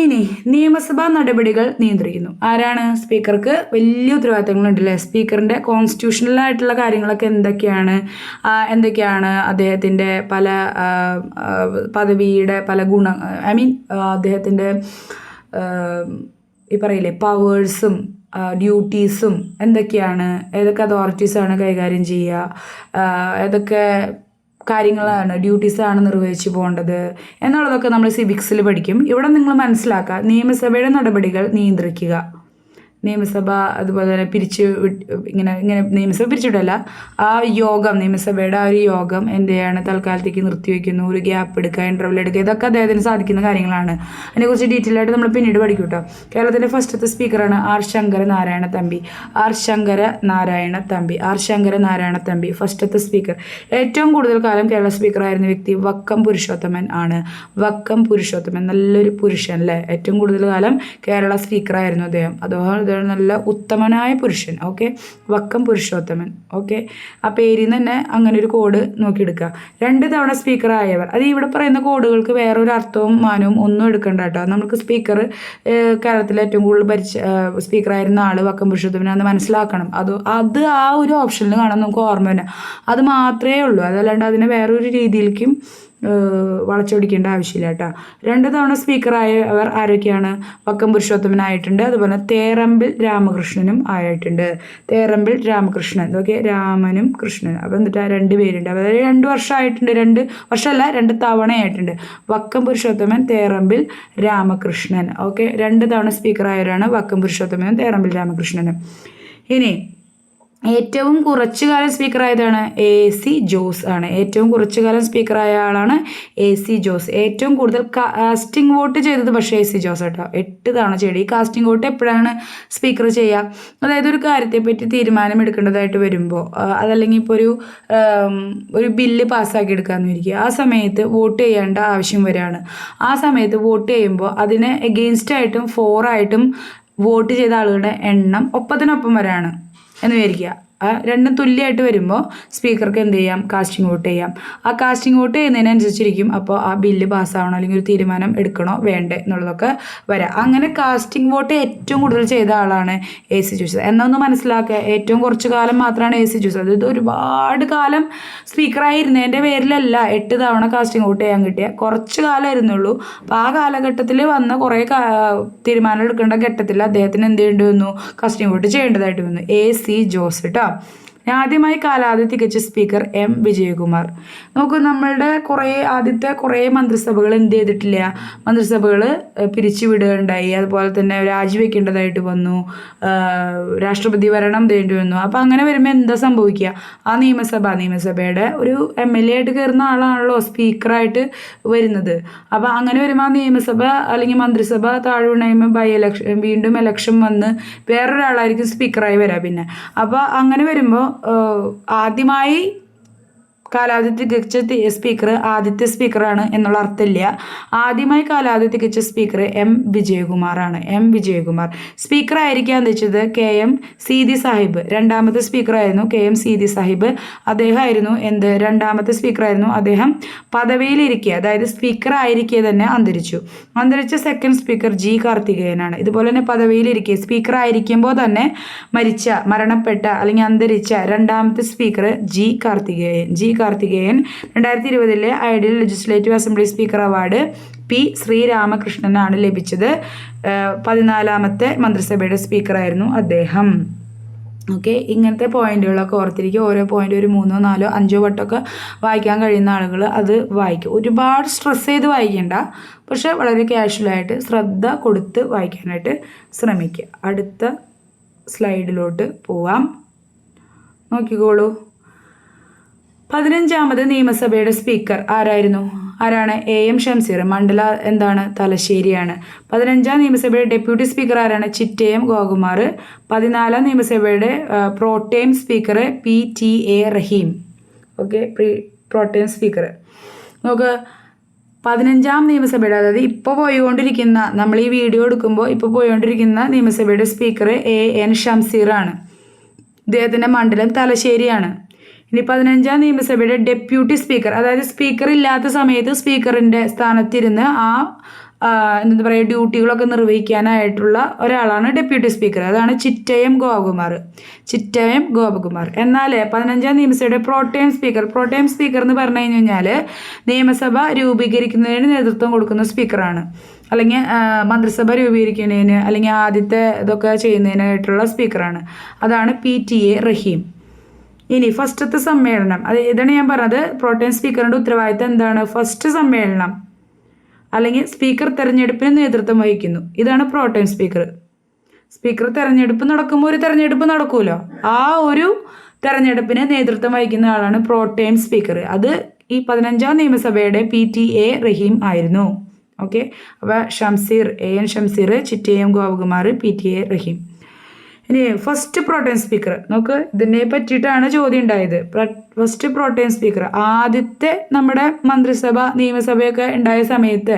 ഇനി നിയമസഭാ നടപടികൾ നിയന്ത്രിക്കുന്നു ആരാണ്? സ്പീക്കർക്ക് വലിയ ഉത്തരവാദിത്തങ്ങളുണ്ടല്ലേ. സ്പീക്കറിൻ്റെ കോൺസ്റ്റിറ്റ്യൂഷണലായിട്ടുള്ള കാര്യങ്ങളൊക്കെ എന്തൊക്കെയാണ് അദ്ദേഹത്തിൻ്റെ പല പദവിയുടെ പല അദ്ദേഹത്തിൻ്റെ ഈ പറയില്ലേ പവേഴ്സും ഡ്യൂട്ടീസും എന്തൊക്കെയാണ്, ഏതൊക്കെ അതോറിറ്റീസാണ് കൈകാര്യം ചെയ്യുക, ഏതൊക്കെ കാര്യങ്ങളാണ് ഡ്യൂട്ടീസാണ് നിർവഹിച്ചു പോകേണ്ടത് എന്നുള്ളതൊക്കെ നമ്മൾ സിവിക്സിൽ പഠിക്കും. ഇവിടെ നിങ്ങൾ മനസ്സിലാക്കുക, നിയമസഭയുടെ നടപടികൾ നിയന്ത്രിക്കുക. നിയമസഭ അതുപോലെ തന്നെ ഇങ്ങനെ നിയമസഭ പിരിച്ചുവിടല്ല, ആ യോഗം, നിയമസഭയുടെ ആ ഒരു യോഗം എന്ത് ചെയ്യാണ്, തൽക്കാലത്തേക്ക് നിർത്തിവെക്കുന്നു, ഒരു ഗ്യാപ്പ് എടുക്കുക, ഇൻ്റർവെൽ എടുക്കുക, ഇതൊക്കെ അദ്ദേഹത്തിന് സാധിക്കുന്ന കാര്യങ്ങളാണ്. അതിനെക്കുറിച്ച് ഡീറ്റെയിൽ ആയിട്ട് നമ്മൾ പിന്നീട് പഠിക്കും കേട്ടോ. കേരളത്തിൻ്റെ ഫസ്റ്റത്തെ സ്പീക്കറാണ് ആർ ശങ്കരനാരായണ തമ്പി. ഫസ്റ്റത്തെ സ്പീക്കർ. ഏറ്റവും കൂടുതൽ കാലം കേരള സ്പീക്കറായിരുന്ന വ്യക്തി വക്കം പുരുഷോത്തമൻ ആണ്. നല്ലൊരു പുരുഷൻ അല്ലേ. ഏറ്റവും കൂടുതൽ കാലം കേരള സ്പീക്കറായിരുന്നു അദ്ദേഹം. പുരുഷോത്തമൻ, നല്ല ഉത്തമനായ പുരുഷൻ. ഓക്കെ, വക്കം പുരുഷോത്തമൻ. ഓക്കെ, ആ പേരിൽ നിന്ന് തന്നെ അങ്ങനെ ഒരു കോഡ് നോക്കിയെടുക്കുക. 2 തവണ സ്പീക്കർ ആയവർ. അത് ഇവിടെ പറയുന്ന കോഡുകൾക്ക് വേറൊരു അർത്ഥവും മാനവും ഒന്നും എടുക്കണ്ട കേട്ടോ. നമുക്ക് സ്പീക്കർ കേരളത്തിലെ ഏറ്റവും കൂടുതൽ സ്പീക്കറായിരുന്ന ആൾ വക്കം പുരുഷോത്തമനാണെന്ന് മനസ്സിലാക്കണം. അത് ആ ഒരു ഓപ്ഷനിൽ കാണാൻ നമുക്ക് ഓർമ്മ തന്നെ. അത് മാത്രമേ ഉള്ളൂ. അതല്ലാണ്ട് അതിനെ വേറൊരു രീതിയിലേക്കും വളച്ചൊടിക്കേണ്ട ആവശ്യമില്ല കേട്ടോ. 2 തവണ സ്പീക്കറായവർ ആരൊക്കെയാണ്? വക്കം പുരുഷോത്തമനായിട്ടുണ്ട്, അതുപോലെ തേറമ്പിൽ രാമകൃഷ്ണനും ആയിട്ടുണ്ട്. തേറമ്പിൽ രാമകൃഷ്ണൻ. ഓക്കെ, രാമനും കൃഷ്ണനും. അപ്പം എന്നിട്ട് 2 പേരുണ്ട്. അതായത് 2 വർഷമായിട്ടുണ്ട്. 2 വർഷമല്ല, 2 തവണയായിട്ടുണ്ട്. വക്കം പുരുഷോത്തമൻ, തേറമ്പിൽ രാമകൃഷ്ണൻ. ഓക്കെ, 2 തവണ സ്പീക്കറായവരാണ് വക്കം പുരുഷോത്തമനും തേറമ്പിൽ രാമകൃഷ്ണനും. ഇനി ഏറ്റവും കുറച്ചു കാലം സ്പീക്കറായതാണ് AC ജോസ് ആണ്. ഏറ്റവും കുറച്ചു കാലം സ്പീക്കറായ ആളാണ് AC ജോസ്. ഏറ്റവും കൂടുതൽ കാസ്റ്റിംഗ് വോട്ട് ചെയ്തത് പക്ഷേ AC ജോസ് കേട്ടോ. 8 തവണ ചെയ്തു. ഈ കാസ്റ്റിംഗ് വോട്ട് എപ്പോഴാണ് സ്പീക്കർ ചെയ്യുക? അതായത് ഒരു കാര്യത്തെപ്പറ്റി തീരുമാനം എടുക്കേണ്ടതായിട്ട് വരുമ്പോൾ, അതല്ലെങ്കിൽ ഇപ്പോൾ ഒരു ബില്ല് പാസ്സാക്കി എടുക്കാമെന്ന് ഇരിക്കുക. ആ സമയത്ത് വോട്ട് ചെയ്യേണ്ട ആവശ്യം വരികയാണ്. ആ സമയത്ത് വോട്ട് ചെയ്യുമ്പോൾ അതിന് എഗെയിൻസ്റ്റ് ആയിട്ടും ഫോർ ആയിട്ടും വോട്ട് ചെയ്ത ആളുകളുടെ എണ്ണം ഒപ്പത്തിനൊപ്പം വരാണ് എന്ന് വിചാരിക്കുക. രണ്ടും തുല്യമായിട്ട് വരുമ്പോൾ സ്പീക്കർക്ക് എന്ത് ചെയ്യാം? കാസ്റ്റിംഗ് വോട്ട് ചെയ്യാം. ആ കാസ്റ്റിംഗ് വോട്ട് ചെയ്യുന്നതിനനുസരിച്ചിരിക്കും അപ്പോൾ ആ ബില്ല് പാസ്സാവണോ അല്ലെങ്കിൽ ഒരു തീരുമാനം എടുക്കണോ വേണ്ടേ എന്നുള്ളതൊക്കെ വരാം. അങ്ങനെ കാസ്റ്റിംഗ് വോട്ട് ഏറ്റവും കൂടുതൽ ചെയ്ത ആളാണ് AC ജോസ്. എന്നൊന്ന് മനസ്സിലാക്കുക, ഏറ്റവും കുറച്ച് കാലം മാത്രമാണ് AC ജോസ്. അതായത് ഒരുപാട് കാലം സ്പീക്കറായിരുന്നതിൻ്റെ പേരിലല്ല 8 തവണ കാസ്റ്റിംഗ് വോട്ട് ചെയ്യാൻ കിട്ടിയ, കുറച്ച് കാലം ആയിരുന്നുള്ളൂ. അപ്പോൾ ആ കാലഘട്ടത്തിൽ വന്ന കുറേ തീരുമാനം എടുക്കേണ്ട ഘട്ടത്തിൽ അദ്ദേഹത്തിന് എന്ത് ചെയ്യേണ്ടി വന്നു? കാസ്റ്റിംഗ് വോട്ട് ചെയ്യേണ്ടതായിട്ട് വന്നു. AC ജോസ് കേട്ടോ. ആദ്യമായി കാലാവധി തികച്ച സ്പീക്കർ M വിജയകുമാർ. നോക്കൂ, നമ്മളുടെ ആദ്യത്തെ കുറേ മന്ത്രിസഭകൾ എന്ത് ചെയ്തിട്ടില്ല? മന്ത്രിസഭകൾ പിരിച്ചുവിടുകയുണ്ടായി, അതുപോലെ തന്നെ രാജിവെക്കേണ്ടതായിട്ട് വന്നു, രാഷ്ട്രപതി ഭരണം തേണ്ടി വന്നു. അപ്പോൾ അങ്ങനെ വരുമ്പോൾ എന്താ സംഭവിക്കുക? ആ നിയമസഭയുടെ ഒരു MLA ആയിട്ട് കയറുന്ന ആളാണല്ലോ സ്പീക്കറായിട്ട് വരുന്നത്. അപ്പോൾ അങ്ങനെ വരുമ്പോൾ ആ നിയമസഭ അല്ലെങ്കിൽ മന്ത്രിസഭ താഴ്വണയുമ്പോൾ വീണ്ടും ഇലക്ഷൻ വന്ന് വേറൊരാളായിരിക്കും സ്പീക്കറായി വരാം പിന്നെ. അപ്പോൾ അങ്ങനെ വരുമ്പോൾ ആദ്യമായി കാലാവധി തികച്ച സ്പീക്കർ ആദ്യത്തെ സ്പീക്കറാണ് എന്നുള്ള അർത്ഥമില്ല. ആദ്യമായി കാലാവധി തികച്ച സ്പീക്കർ M വിജയകുമാറാണ്. M വിജയകുമാർ സ്പീക്കർ ആയിരിക്കാൻ വെച്ചത് KM സീതി സാഹിബ്. രണ്ടാമത്തെ സ്പീക്കറായിരുന്നു KM സീതി സാഹിബ്. അദ്ദേഹമായിരുന്നു രണ്ടാമത്തെ സ്പീക്കറായിരുന്നു. അദ്ദേഹം പദവിയിലിരിക്കുക, അതായത് സ്പീക്കർ ആയിരിക്കെ തന്നെ അന്തരിച്ച സെക്കൻഡ് സ്പീക്കർ G കാർത്തികേയനാണ്. ഇതുപോലെ തന്നെ പദവിയിലിരിക്കുക സ്പീക്കർ ആയിരിക്കുമ്പോൾ തന്നെ മരണപ്പെട്ട അല്ലെങ്കിൽ അന്തരിച്ച രണ്ടാമത്തെ speaker G Karthikeyan. 2020 ideal legislative assembly speaker award P ശ്രീരാമകൃഷ്ണനാണ് ലഭിച്ചത്. 14ാമത്തെ മന്ത്രിസഭയുടെ സ്പീക്കറായിരുന്നു അദ്ദേഹം. ഓക്കെ, ഇങ്ങനത്തെ പോയിന്റുകളൊക്കെ ഓർത്തിരിക്കുക. ഓരോ പോയിന്റ് ഒരു 3, 4, 5 വട്ടമൊക്കെ വായിക്കാൻ കഴിയുന്ന ആളുകൾ അത് വായിക്കും. ഒരുപാട് സ്ട്രെസ് ചെയ്ത് വായിക്കേണ്ട, പക്ഷെ വളരെ കാഷ്വലായിട്ട് ശ്രദ്ധ കൊടുത്ത് വായിക്കാനായിട്ട് ശ്രമിക്കുക. അടുത്ത സ്ലൈഡിലോട്ട് പോവാം. നോക്കിക്കോളൂ. 15ാമത് നിയമസഭയുടെ സ്പീക്കർ ആരാണ്? AM ഷംസീർ. മണ്ഡല തലശ്ശേരിയാണ്. 15ാം നിയമസഭയുടെ ഡെപ്യൂട്ടി സ്പീക്കർ ആരാണ്? ചിറ്റയം ഗോകുമാർ. 14ാം നിയമസഭയുടെ protem speaker PTA Rahim. Okay, protem speaker. നമുക്ക് 15ാം നിയമസഭയുടെ, അതായത് ഇപ്പോൾ പോയിക്കൊണ്ടിരിക്കുന്ന, നമ്മൾ ഈ വീഡിയോ എടുക്കുമ്പോൾ ഇപ്പോൾ പോയിക്കൊണ്ടിരിക്കുന്ന നിയമസഭയുടെ സ്പീക്കർ AN ഷംസീറാണ്. ഇദ്ദേഹത്തിൻ്റെ മണ്ഡലം തലശ്ശേരിയാണ്. ഇനി 15ാം നിയമസഭയുടെ ഡെപ്യൂട്ടി സ്പീക്കർ, അതായത് സ്പീക്കർ ഇല്ലാത്ത സമയത്ത് സ്പീക്കറിൻ്റെ സ്ഥാനത്തിരുന്ന് ഡ്യൂട്ടികളൊക്കെ നിർവഹിക്കാനായിട്ടുള്ള ഒരാളാണ് ഡെപ്യൂട്ടി സ്പീക്കർ. അതാണ് ചിറ്റയം ഗോപകുമാർ. എന്നാൽ 15ാം നിയമസഭയുടെ പ്രോട്ടേം സ്പീക്കർ എന്ന് പറഞ്ഞു കഴിഞ്ഞാൽ നിയമസഭ രൂപീകരിക്കുന്നതിന് നേതൃത്വം കൊടുക്കുന്ന സ്പീക്കറാണ്. അല്ലെങ്കിൽ മന്ത്രിസഭ രൂപീകരിക്കുന്നതിന് അല്ലെങ്കിൽ ആദ്യത്തെ ഇതൊക്കെ ചെയ്യുന്നതിനായിട്ടുള്ള സ്പീക്കറാണ്. അതാണ് PTA റഹീം. ഇനി ഫസ്റ്റത്തെ സമ്മേളനം, ഇതാണ് ഞാൻ പറഞ്ഞത്. പ്രോട്ടേം സ്പീക്കറിൻ്റെ ഉത്തരവാദിത്തം എന്താണ്? ഫസ്റ്റ് സമ്മേളനം അല്ലെങ്കിൽ സ്പീക്കർ തെരഞ്ഞെടുപ്പിന് നേതൃത്വം വഹിക്കുന്നു. ഇതാണ് പ്രോട്ടേം സ്പീക്കർ. തെരഞ്ഞെടുപ്പ് നടക്കുമ്പോൾ ഒരു തെരഞ്ഞെടുപ്പ് നടക്കുമല്ലോ, ആ ഒരു തെരഞ്ഞെടുപ്പിന് നേതൃത്വം വഹിക്കുന്ന ആളാണ് പ്രോട്ടേം സ്പീക്കർ. അത് ഈ 15ാം നിയമസഭയുടെ PTA റഹീം ആയിരുന്നു. ഓക്കെ, അപ്പോൾ AN ഷംസീർ, ചിറ്റയം ഗോപകുമാർ, PTA റഹീം. ഇനി ഫസ്റ്റ് പ്രോട്ടേം സ്പീക്കർ നോക്ക്, ഇതിനെ പറ്റിയിട്ടാണ് ചോദ്യം ഉണ്ടായത്. ഫസ്റ്റ് പ്രോട്ടേം സ്പീക്കർ, ആദ്യത്തെ നമ്മുടെ മന്ത്രിസഭ നിയമസഭയൊക്കെ ഉണ്ടായ സമയത്ത്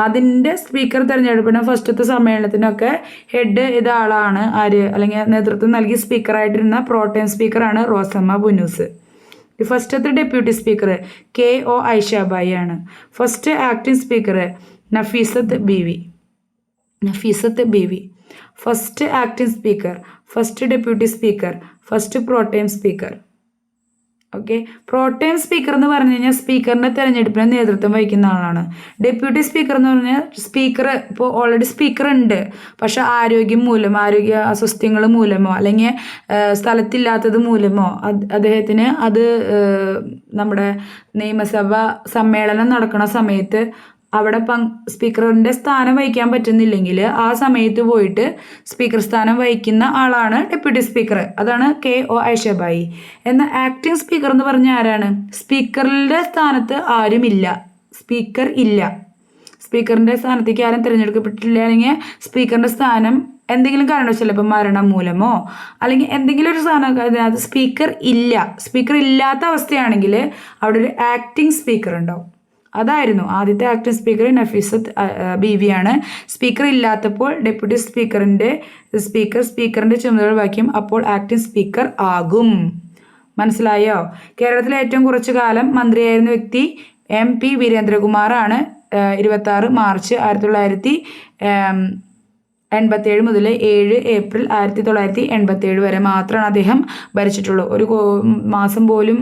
അതിൻ്റെ സ്പീക്കർ തിരഞ്ഞെടുപ്പിന് ഫസ്റ്റത്തെ സമ്മേളനത്തിനൊക്കെ ഹെഡ് ഇതാളാണ് ആര്, അല്ലെങ്കിൽ നേതൃത്വം നൽകി സ്പീക്കറായിട്ടിരുന്ന പ്രോട്ടേം സ്പീക്കറാണ് റോസമ്മ പുന്നൂസ്. ഫസ്റ്റത്തെ ഡെപ്യൂട്ടി സ്പീക്കർ KO ഐഷാബായി ആണ്. First acting speaker Nafeesath Beevi. First acting speaker, first deputy speaker, first protem speaker. Okay, protem speaker എന്ന് പറഞ്ഞു കഴിഞ്ഞാൽ സ്പീക്കറിൻ്റെ തെരഞ്ഞെടുപ്പിന് നേതൃത്വം വഹിക്കുന്ന ആളാണ്. ഡെപ്യൂട്ടി സ്പീക്കർ എന്ന് പറഞ്ഞാൽ സ്പീക്കർ ഇപ്പോൾ ഓൾറെഡി സ്പീക്കർ ഉണ്ട്, പക്ഷെ ആരോഗ്യം മൂലം, ആരോഗ്യ അസ്വസ്ഥ്യങ്ങൾ മൂലമോ അല്ലെങ്കിൽ സ്ഥലത്തില്ലാത്തത് മൂലമോ അദ്ദേഹത്തിന് അത് നമ്മുടെ നിയമസഭ സമ്മേളനം നടക്കുന്ന സമയത്ത് അവിടെ സ്പീക്കറിൻ്റെ സ്ഥാനം വഹിക്കാൻ പറ്റുന്നില്ലെങ്കിൽ ആ സമയത്ത് പോയിട്ട് സ്പീക്കർ സ്ഥാനം വഹിക്കുന്ന ആളാണ് ഡെപ്യൂട്ടി സ്പീക്കർ. അതാണ് KO ഐഷാബായി. എന്നാൽ ആക്ടിംഗ് സ്പീക്കർ എന്ന് പറഞ്ഞാൽ ആരാണ്? സ്പീക്കറിൻ്റെ സ്ഥാനത്ത് ആരുമില്ല, സ്പീക്കർ ഇല്ല, സ്പീക്കറിൻ്റെ സ്ഥാനത്തേക്ക് ആരും തിരഞ്ഞെടുക്കപ്പെട്ടില്ല, അല്ലെങ്കിൽ സ്പീക്കറിൻ്റെ സ്ഥാനം എന്തെങ്കിലും കാരണവശാൽ ഇപ്പം മരണം മൂലമോ അല്ലെങ്കിൽ എന്തെങ്കിലും ഒരു സാധനം അതിനകത്ത് സ്പീക്കർ ഇല്ലാത്ത അവസ്ഥയാണെങ്കിൽ അവിടെ ഒരു ആക്ടിംഗ് സ്പീക്കർ ഉണ്ടാവും. അതായിരുന്നു ആദ്യത്തെ ആക്ടിംഗ് സ്പീക്കർ നഫീസത്ത് ബീവിയാണ്. സ്പീക്കർ ഇല്ലാത്തപ്പോൾ ഡെപ്യൂട്ടി സ്പീക്കറിൻ്റെ ചുമതല വഹിക്കും, അപ്പോൾ ആക്ടിംഗ് സ്പീക്കർ ആകും. മനസ്സിലായോ? കേരളത്തിലെ ഏറ്റവും കുറച്ചു കാലം മന്ത്രിയായിരുന്ന വ്യക്തി MP വീരേന്ദ്രകുമാറാണ്. 26 മാർച്ച് 1987 മുതൽ 7 ഏപ്രിൽ 1987 വരെ മാത്രമാണ് അദ്ദേഹം ഭരിച്ചിട്ടുള്ളൂ. ഒരു മാസം പോലും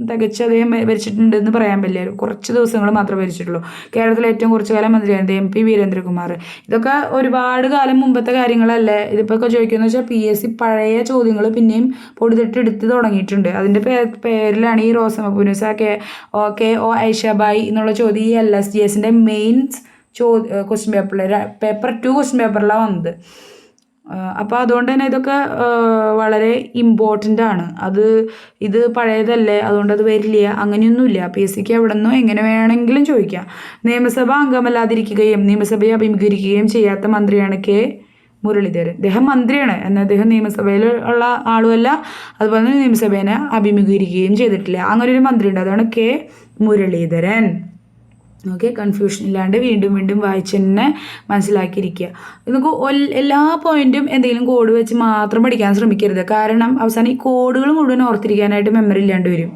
തികച്ച് അദ്ദേഹം ഭരിച്ചിട്ടുണ്ടെന്ന് പറയാൻ പറ്റില്ല, കുറച്ച് ദിവസങ്ങൾ മാത്രമേ ഭരിച്ചിട്ടുള്ളൂ. കേരളത്തിലെ ഏറ്റവും കുറച്ചു കാലം മന്ത്രിയായിരുന്നത് MP വീരേന്ദ്രകുമാർ. ഇതൊക്കെ ഒരുപാട് കാലം മുമ്പത്തെ കാര്യങ്ങളല്ലേ. ഇതിപ്പോൾ ചോദിക്കുന്നത് വെച്ചാൽ PSC പഴയ ചോദ്യങ്ങൾ പിന്നെയും പൊടിതിട്ടെടുത്ത് തുടങ്ങിയിട്ടുണ്ട്. അതിൻ്റെ പേരിലാണ് ഈ റോസമ്മ പുന്നൂസ് KO ഐഷാബായി എന്നുള്ള ചോദ്യം ഈ LSGSൻ്റെ മെയിൻസ് ക്വസ്റ്റ്യൻ പേപ്പർ 2 ക്വസ്റ്റ്യൻ പേപ്പറിലാണ് വന്നത്. അപ്പോൾ അതുകൊണ്ട് തന്നെ ഇതൊക്കെ വളരെ ഇമ്പോർട്ടൻ്റ് ആണ്. ഇത് പഴയതല്ലേ, അതുകൊണ്ട് അത് വരില്ല, അങ്ങനെയൊന്നുമില്ല. PSCക്ക് എവിടെ നിന്നോ എങ്ങനെ വേണമെങ്കിലും ചോദിക്കാം. നിയമസഭ അംഗമല്ലാതിരിക്കുകയും നിയമസഭയെ അഭിമുഖീകരിക്കുകയും ചെയ്യാത്ത മന്ത്രിയാണ് K മുരളീധരൻ. അദ്ദേഹം മന്ത്രിയാണ്, എന്നാൽ അദ്ദേഹം നിയമസഭയിൽ ഉള്ള ആളുമല്ല, അതുപോലെ തന്നെ നിയമസഭയെ അഭിമുഖീകരിക്കുകയും ചെയ്തിട്ടില്ല. അങ്ങനെ ഒരു മന്ത്രിയുണ്ട്, അതാണ് K മുരളീധരൻ. ഓക്കെ, കൺഫ്യൂഷൻ ഇല്ലാണ്ട് വീണ്ടും വായിച്ച് തന്നെ മനസ്സിലാക്കിയിരിക്കുക. നമുക്ക് എല്ലാ പോയിന്റും എന്തെങ്കിലും കോഡ് വെച്ച് മാത്രം പഠിക്കാൻ ശ്രമിക്കരുത്. കാരണം അവസാനം ഈ കോഡുകൾ മുഴുവൻ ഓർത്തിരിക്കാനായിട്ട് മെമ്മറി ഇല്ലാണ്ട് വരും.